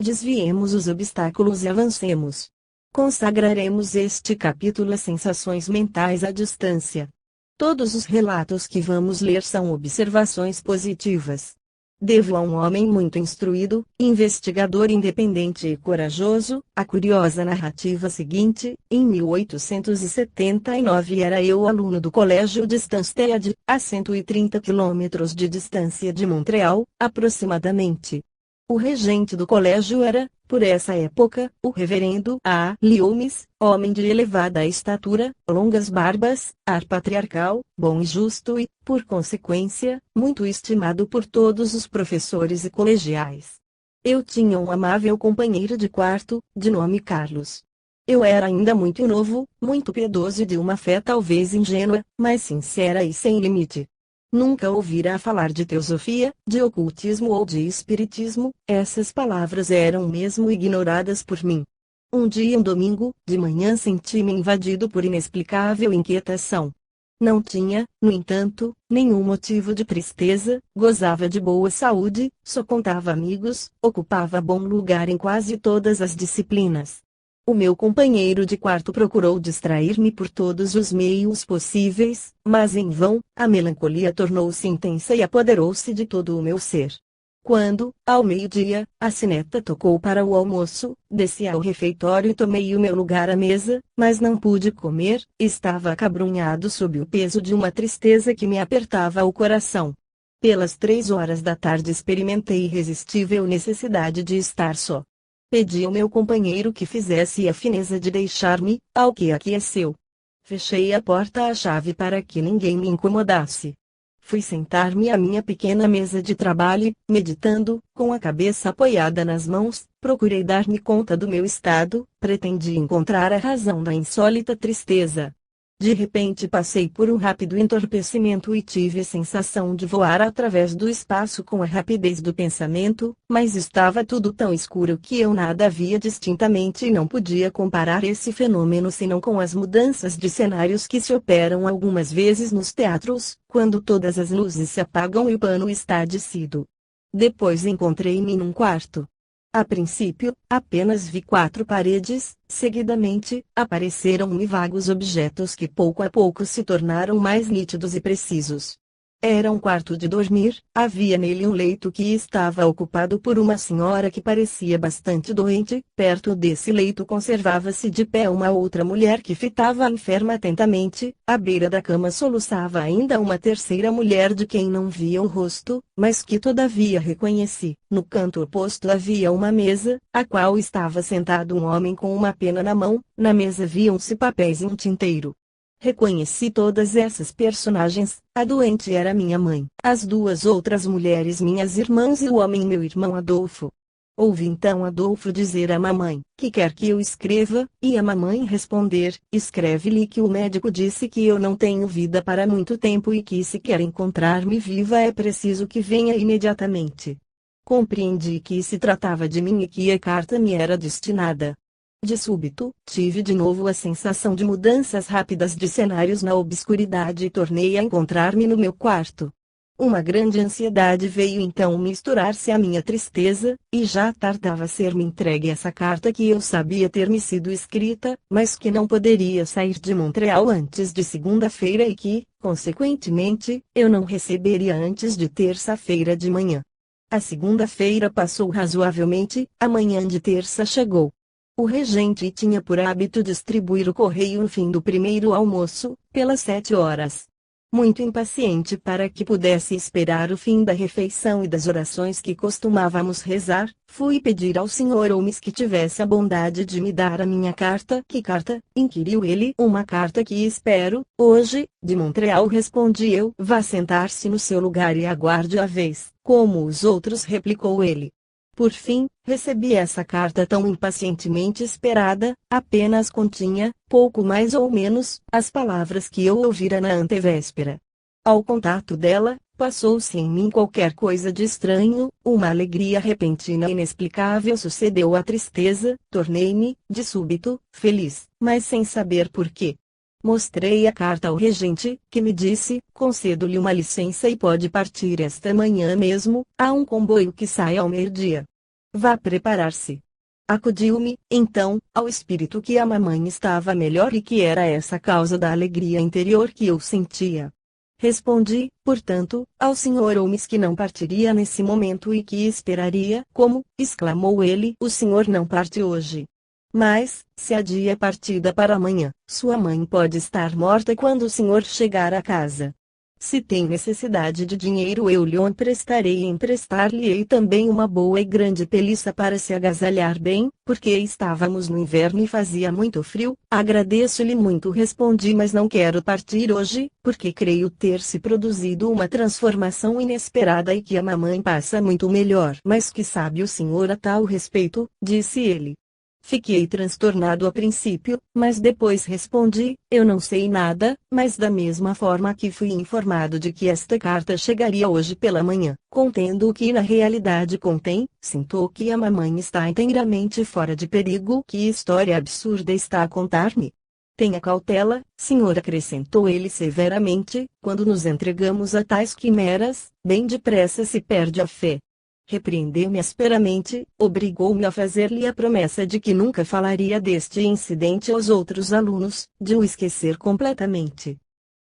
Desviemos os obstáculos e avancemos. Consagraremos este capítulo a sensações mentais à distância. Todos os relatos que vamos ler são observações positivas. Devo a um homem muito instruído, investigador independente e corajoso, a curiosa narrativa seguinte: em 1879 era eu aluno do Colégio de Stansted, a 130 quilômetros de distância de Montreal, aproximadamente. O regente do colégio era, por essa época, o reverendo A. Loomis, homem de elevada estatura, longas barbas, ar patriarcal, bom e justo e, por consequência, muito estimado por todos os professores e colegiais. Eu tinha um amável companheiro de quarto, de nome Carlos. Eu era ainda muito novo, muito piedoso e de uma fé talvez ingênua, mas sincera e sem limite. Nunca ouvira falar de teosofia, de ocultismo ou de espiritismo, essas palavras eram mesmo ignoradas por mim. Um dia, um domingo, de manhã senti-me invadido por inexplicável inquietação. Não tinha, no entanto, nenhum motivo de tristeza, gozava de boa saúde, só contava amigos, ocupava bom lugar em quase todas as disciplinas. O meu companheiro de quarto procurou distrair-me por todos os meios possíveis, mas em vão, a melancolia tornou-se intensa e apoderou-se de todo o meu ser. Quando, ao meio-dia, a sineta tocou para o almoço, desci ao refeitório e tomei o meu lugar à mesa, mas não pude comer, estava acabrunhado sob o peso de uma tristeza que me apertava o coração. Pelas 3 horas da tarde experimentei irresistível necessidade de estar só. Pedi ao meu companheiro que fizesse a fineza de deixar-me, ao que aqueceu. Fechei a porta à chave para que ninguém me incomodasse. Fui sentar-me à minha pequena mesa de trabalho e, meditando, com a cabeça apoiada nas mãos, procurei dar-me conta do meu estado, pretendi encontrar a razão da insólita tristeza. De repente passei por um rápido entorpecimento e tive a sensação de voar através do espaço com a rapidez do pensamento, mas estava tudo tão escuro que eu nada via distintamente e não podia comparar esse fenômeno senão com as mudanças de cenários que se operam algumas vezes nos teatros, quando todas as luzes se apagam e o pano está descido. Depois encontrei-me num quarto. A princípio, apenas vi 4 paredes, seguidamente, apareceram-me vagos objetos que pouco a pouco se tornaram mais nítidos e precisos. Era um quarto de dormir, havia nele um leito que estava ocupado por uma senhora que parecia bastante doente, perto desse leito conservava-se de pé uma outra mulher que fitava a enferma atentamente, à beira da cama soluçava ainda uma terceira mulher de quem não via o rosto, mas que todavia reconheci. No canto oposto havia uma mesa, à qual estava sentado um homem com uma pena na mão, na mesa viam-se papéis e um tinteiro. Reconheci todas essas personagens, a doente era minha mãe, as 2 outras mulheres minhas irmãs e o homem meu irmão Adolfo. Ouvi então Adolfo dizer à mamãe, que quer que eu escreva, e a mamãe responder, escreve-lhe que o médico disse que eu não tenho vida para muito tempo e que se quer encontrar-me viva é preciso que venha imediatamente. Compreendi que se tratava de mim e que a carta me era destinada. De súbito, tive de novo a sensação de mudanças rápidas de cenários na obscuridade e tornei a encontrar-me no meu quarto. Uma grande ansiedade veio então misturar-se à minha tristeza, e já tardava ser-me entregue essa carta que eu sabia ter me sido escrita, mas que não poderia sair de Montreal antes de segunda-feira e que, consequentemente, eu não receberia antes de terça-feira de manhã. A segunda-feira passou razoavelmente, a manhã de terça chegou. O regente tinha por hábito distribuir o correio no fim do primeiro almoço, pelas 7 horas. Muito impaciente para que pudesse esperar o fim da refeição e das orações que costumávamos rezar, fui pedir ao Sr. Holmes que tivesse a bondade de me dar a minha carta. Que carta? Inquiriu ele. Uma carta que espero, hoje, de Montreal, respondi eu. Vá sentar-se no seu lugar e aguarde a vez, como os outros, replicou ele. Por fim, recebi essa carta tão impacientemente esperada, apenas continha, pouco mais ou menos, as palavras que eu ouvira na antevéspera. Ao contato dela, passou-se em mim qualquer coisa de estranho, uma alegria repentina e inexplicável sucedeu à tristeza, tornei-me, de súbito, feliz, mas sem saber por quê. Mostrei a carta ao regente, que me disse, concedo-lhe uma licença e pode partir esta manhã mesmo, há um comboio que sai ao meio-dia. Vá preparar-se. Acudiu-me, então, ao espírito que a mamãe estava melhor e que era essa a causa da alegria interior que eu sentia. Respondi, portanto, ao Sr. Holmes que não partiria nesse momento e que esperaria. Como, exclamou ele, o senhor não parte hoje. Mas, se adia a partida para amanhã, sua mãe pode estar morta quando o senhor chegar a casa. Se tem necessidade de dinheiro eu lhe emprestarei e emprestar-lhe-ei também uma boa e grande peliça para se agasalhar bem, porque estávamos no inverno e fazia muito frio. Agradeço-lhe muito, respondi, mas não quero partir hoje, porque creio ter se produzido uma transformação inesperada e que a mamãe passa muito melhor. Mas que sabe o senhor a tal respeito? Disse ele. Fiquei transtornado a princípio, mas depois respondi, eu não sei nada, mas da mesma forma que fui informado de que esta carta chegaria hoje pela manhã, contendo o que na realidade contém, sinto que a mamãe está inteiramente fora de perigo. Que história absurda está a contar-me? Tenha cautela, senhor, acrescentou ele severamente, quando nos entregamos a tais quimeras, bem depressa se perde a fé. Repreendeu-me asperamente, obrigou-me a fazer-lhe a promessa de que nunca falaria deste incidente aos outros alunos, de o esquecer completamente.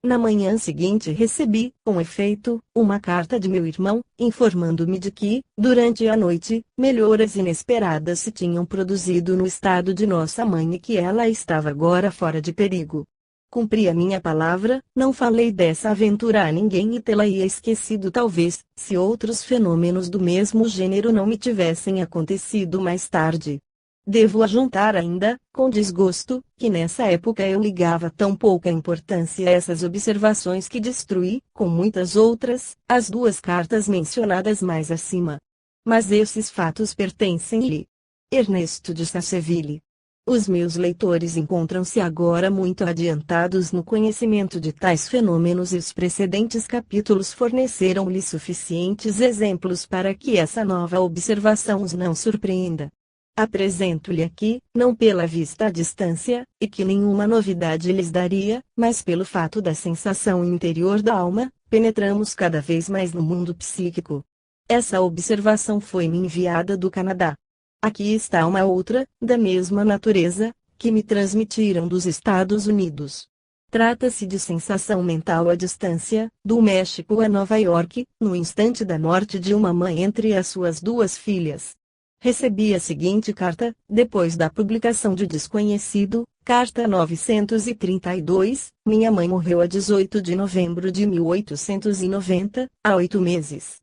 Na manhã seguinte recebi, com efeito, uma carta de meu irmão, informando-me de que, durante a noite, melhoras inesperadas se tinham produzido no estado de nossa mãe e que ela estava agora fora de perigo. Cumpri a minha palavra, não falei dessa aventura a ninguém e tê-la-ia esquecido talvez, se outros fenômenos do mesmo gênero não me tivessem acontecido mais tarde. Devo ajuntar ainda, com desgosto, que nessa época eu ligava tão pouca importância a essas observações que destruí, com muitas outras, as duas cartas mencionadas mais acima. Mas esses fatos pertencem-lhe. Ernesto de Sasseville. Os meus leitores encontram-se agora muito adiantados no conhecimento de tais fenômenos e os precedentes capítulos forneceram-lhe suficientes exemplos para que essa nova observação os não surpreenda. Apresento-lhe aqui, não pela vista à distância, e que nenhuma novidade lhes daria, mas pelo fato da sensação interior da alma, penetramos cada vez mais no mundo psíquico. Essa observação foi-me enviada do Canadá. Aqui está uma outra, da mesma natureza, que me transmitiram dos Estados Unidos. Trata-se de sensação mental à distância, do México a Nova York, no instante da morte de uma mãe entre as suas duas filhas. Recebi a seguinte carta, depois da publicação de Desconhecido, carta 932, minha mãe morreu a 18 de novembro de 1890, há 8 meses.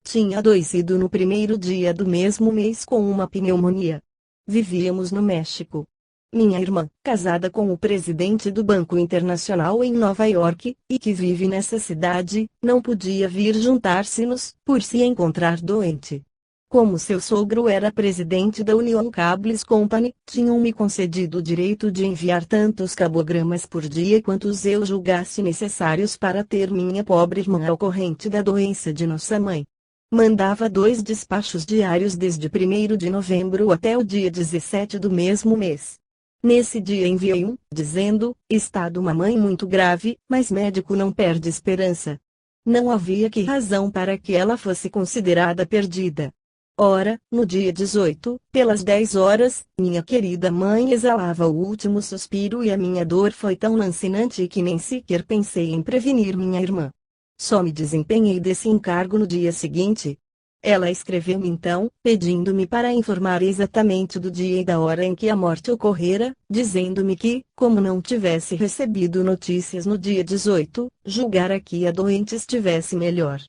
Tinha adoecido no primeiro dia do mesmo mês com uma pneumonia. Vivíamos no México. Minha irmã, casada com o presidente do Banco Internacional em Nova York, e que vive nessa cidade, não podia vir juntar-se-nos, por se encontrar doente. Como seu sogro era presidente da Union Cables Company, tinham-me concedido o direito de enviar tantos cabogramas por dia quantos eu julgasse necessários para ter minha pobre irmã ao corrente da doença de nossa mãe. Mandava 2 despachos diários desde 1º de novembro até o dia 17 do mesmo mês. Nesse dia enviei um, dizendo, estado mamãe muito grave, mas médico não perde esperança. Não havia que razão para que ela fosse considerada perdida. Ora, no dia 18, pelas 10 horas, minha querida mãe exalava o último suspiro e a minha dor foi tão lancinante que nem sequer pensei em prevenir minha irmã. Só me desempenhei desse encargo no dia seguinte. Ela escreveu-me então, pedindo-me para informar exatamente do dia e da hora em que a morte ocorrera, dizendo-me que, como não tivesse recebido notícias no dia 18, julgara que a doente estivesse melhor.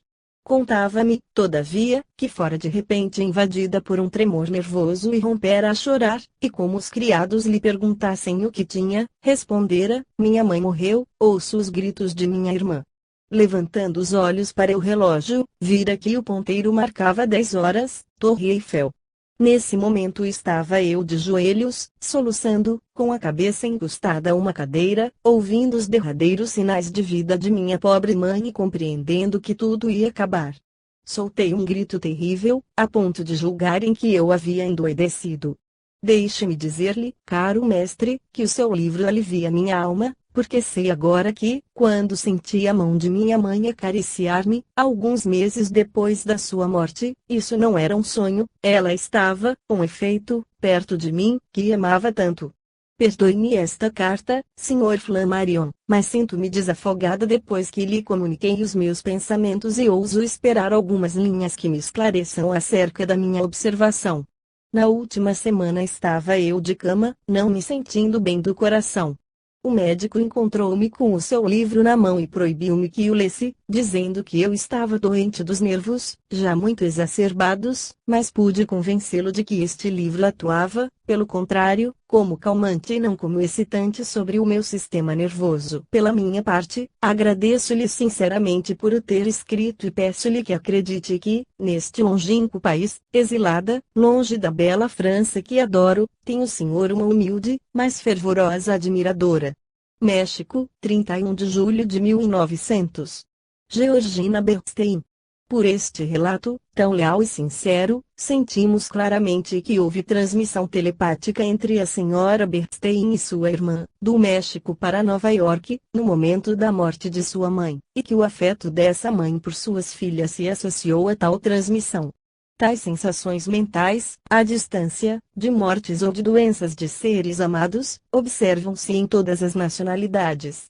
Contava-me, todavia, que fora de repente invadida por um tremor nervoso e rompera a chorar, e como os criados lhe perguntassem o que tinha, respondera, minha mãe morreu. Ouço os gritos de minha irmã. Levantando os olhos para o relógio, vira que o ponteiro marcava 10 horas, Torre Eiffel. Nesse momento estava eu de joelhos, soluçando, com a cabeça encostada a uma cadeira, ouvindo os derradeiros sinais de vida de minha pobre mãe e compreendendo que tudo ia acabar. Soltei um grito terrível, a ponto de julgarem que eu havia endoidecido. Deixe-me dizer-lhe, caro mestre, que o seu livro alivia minha alma, porque sei agora que, quando senti a mão de minha mãe acariciar-me, alguns meses depois da sua morte, isso não era um sonho, ela estava, com efeito, perto de mim, que amava tanto. Perdoe-me esta carta, Sr. Flammarion, mas sinto-me desafogada depois que lhe comuniquei os meus pensamentos e ouso esperar algumas linhas que me esclareçam acerca da minha observação. Na última semana estava eu de cama, não me sentindo bem do coração. O médico encontrou-me com o seu livro na mão e proibiu-me que o lesse, dizendo que eu estava doente dos nervos, já muito exacerbados, mas pude convencê-lo de que este livro atuava, pelo contrário, como calmante e não como excitante sobre o meu sistema nervoso. Pela minha parte, agradeço-lhe sinceramente por o ter escrito e peço-lhe que acredite que, neste longínquo país, exilada, longe da bela França que adoro, tem o senhor uma humilde, mas fervorosa admiradora. México, 31 de julho de 1900. Georgina Bernstein. Por este relato, tão leal e sincero, sentimos claramente que houve transmissão telepática entre a senhora Bernstein e sua irmã, do México para Nova York, no momento da morte de sua mãe, e que o afeto dessa mãe por suas filhas se associou a tal transmissão. Tais sensações mentais, à distância, de mortes ou de doenças de seres amados, observam-se em todas as nacionalidades.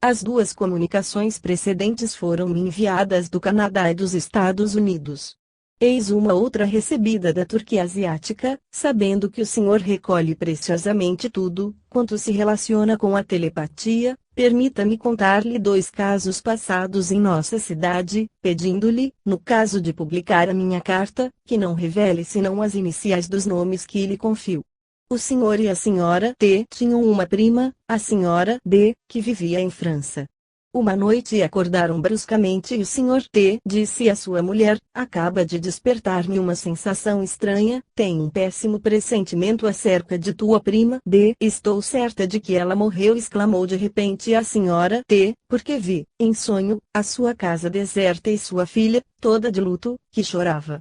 As duas comunicações precedentes foram-me enviadas do Canadá e dos Estados Unidos. Eis uma outra recebida da Turquia Asiática, sabendo que o senhor recolhe preciosamente tudo, quanto se relaciona com a telepatia, permita-me contar-lhe 2 casos passados em nossa cidade, pedindo-lhe, no caso de publicar a minha carta, que não revele senão as iniciais dos nomes que lhe confio. O senhor e a senhora T tinham uma prima, a senhora B, que vivia em França. Uma noite acordaram bruscamente e o senhor T disse à sua mulher: acaba de despertar-me uma sensação estranha, tenho um péssimo pressentimento acerca de tua prima D. Estou certa de que ela morreu, exclamou de repente a senhora T, porque vi, em sonho, a sua casa deserta e sua filha, toda de luto, que chorava.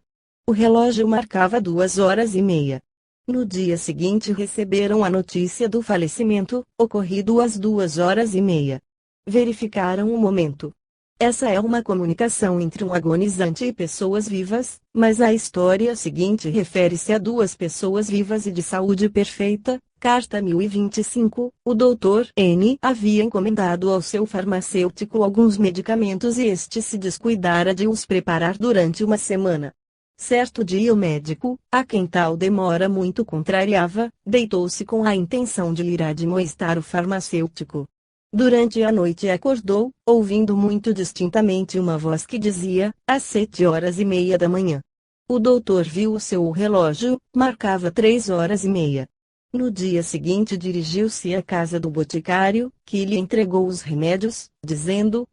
O relógio marcava 2h30. No dia seguinte receberam a notícia do falecimento, ocorrido às 2h30. Verificaram o momento. Essa é uma comunicação entre um agonizante e pessoas vivas, mas a história seguinte refere-se a 2 pessoas vivas e de saúde perfeita. Carta 1025, o Dr. N havia encomendado ao seu farmacêutico alguns medicamentos e este se descuidara de os preparar durante uma semana. Certo dia o médico, a quem tal demora muito contrariava, deitou-se com a intenção de lhe admoestar o farmacêutico. Durante a noite acordou, ouvindo muito distintamente uma voz que dizia, às 7h30 da manhã. O doutor viu o seu relógio, marcava 3h30. No dia seguinte dirigiu-se à casa do boticário, que lhe entregou os remédios, dizendo: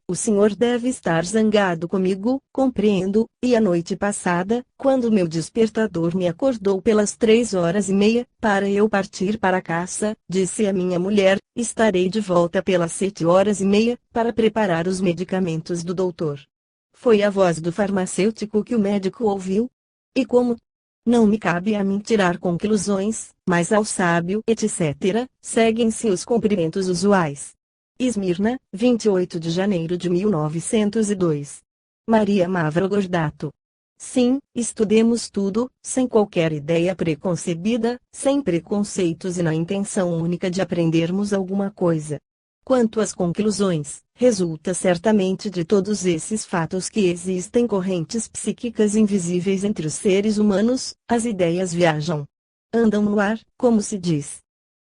o senhor deve estar zangado comigo, compreendo, e a noite passada, quando meu despertador me acordou pelas 3h30, para eu partir para a caça, disse a minha mulher, estarei de volta pelas 7h30, para preparar os medicamentos do doutor. Foi a voz do farmacêutico que o médico ouviu? E como? Não me cabe a mim tirar conclusões, mas ao sábio, etc., seguem-se os cumprimentos usuais. Esmirna, 28 de janeiro de 1902. Maria Mavrocordato. Sim, estudemos tudo, sem qualquer ideia preconcebida, sem preconceitos e na intenção única de aprendermos alguma coisa. Quanto às conclusões, resulta certamente de todos esses fatos que existem correntes psíquicas invisíveis entre os seres humanos, as ideias viajam. Andam no ar, como se diz.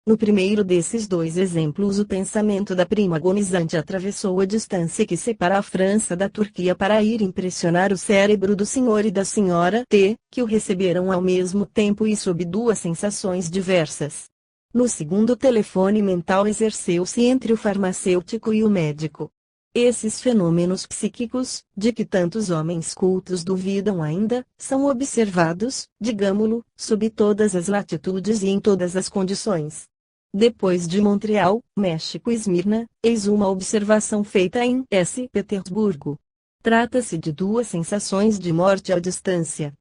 No primeiro desses 2 exemplos, o pensamento da prima agonizante atravessou a distância que separa a França da Turquia para ir impressionar o cérebro do senhor e da senhora T, que o receberam ao mesmo tempo e sob 2 sensações diversas. No segundo, telefone mental exerceu-se entre o farmacêutico e o médico. Esses fenômenos psíquicos, de que tantos homens cultos duvidam ainda, são observados, digamo-lo, sob todas as latitudes e em todas as condições. Depois de Montreal, México e Esmirna, eis uma observação feita em Petersburgo. Trata-se de 2 sensações de morte à distância.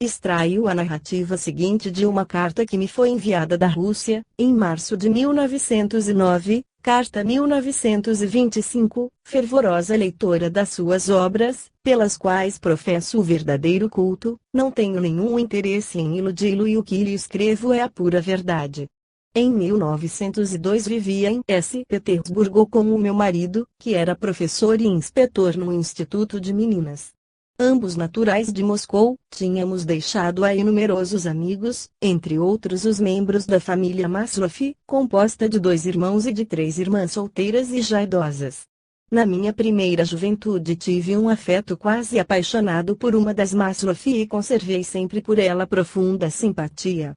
Extraio a narrativa seguinte de uma carta que me foi enviada da Rússia, em março de 1909, Carta 1925, fervorosa leitora das suas obras, pelas quais professo o verdadeiro culto, não tenho nenhum interesse em iludi-lo e o que lhe escrevo é a pura verdade. Em 1902 vivia em S. Petersburgo com o meu marido, que era professor e inspetor no Instituto de Meninas. Ambos naturais de Moscou, tínhamos deixado aí numerosos amigos, entre outros os membros da família Maslov, composta de 2 irmãos e de 3 irmãs solteiras e já idosas. Na minha primeira juventude tive um afeto quase apaixonado por uma das Maslov e conservei sempre por ela profunda simpatia.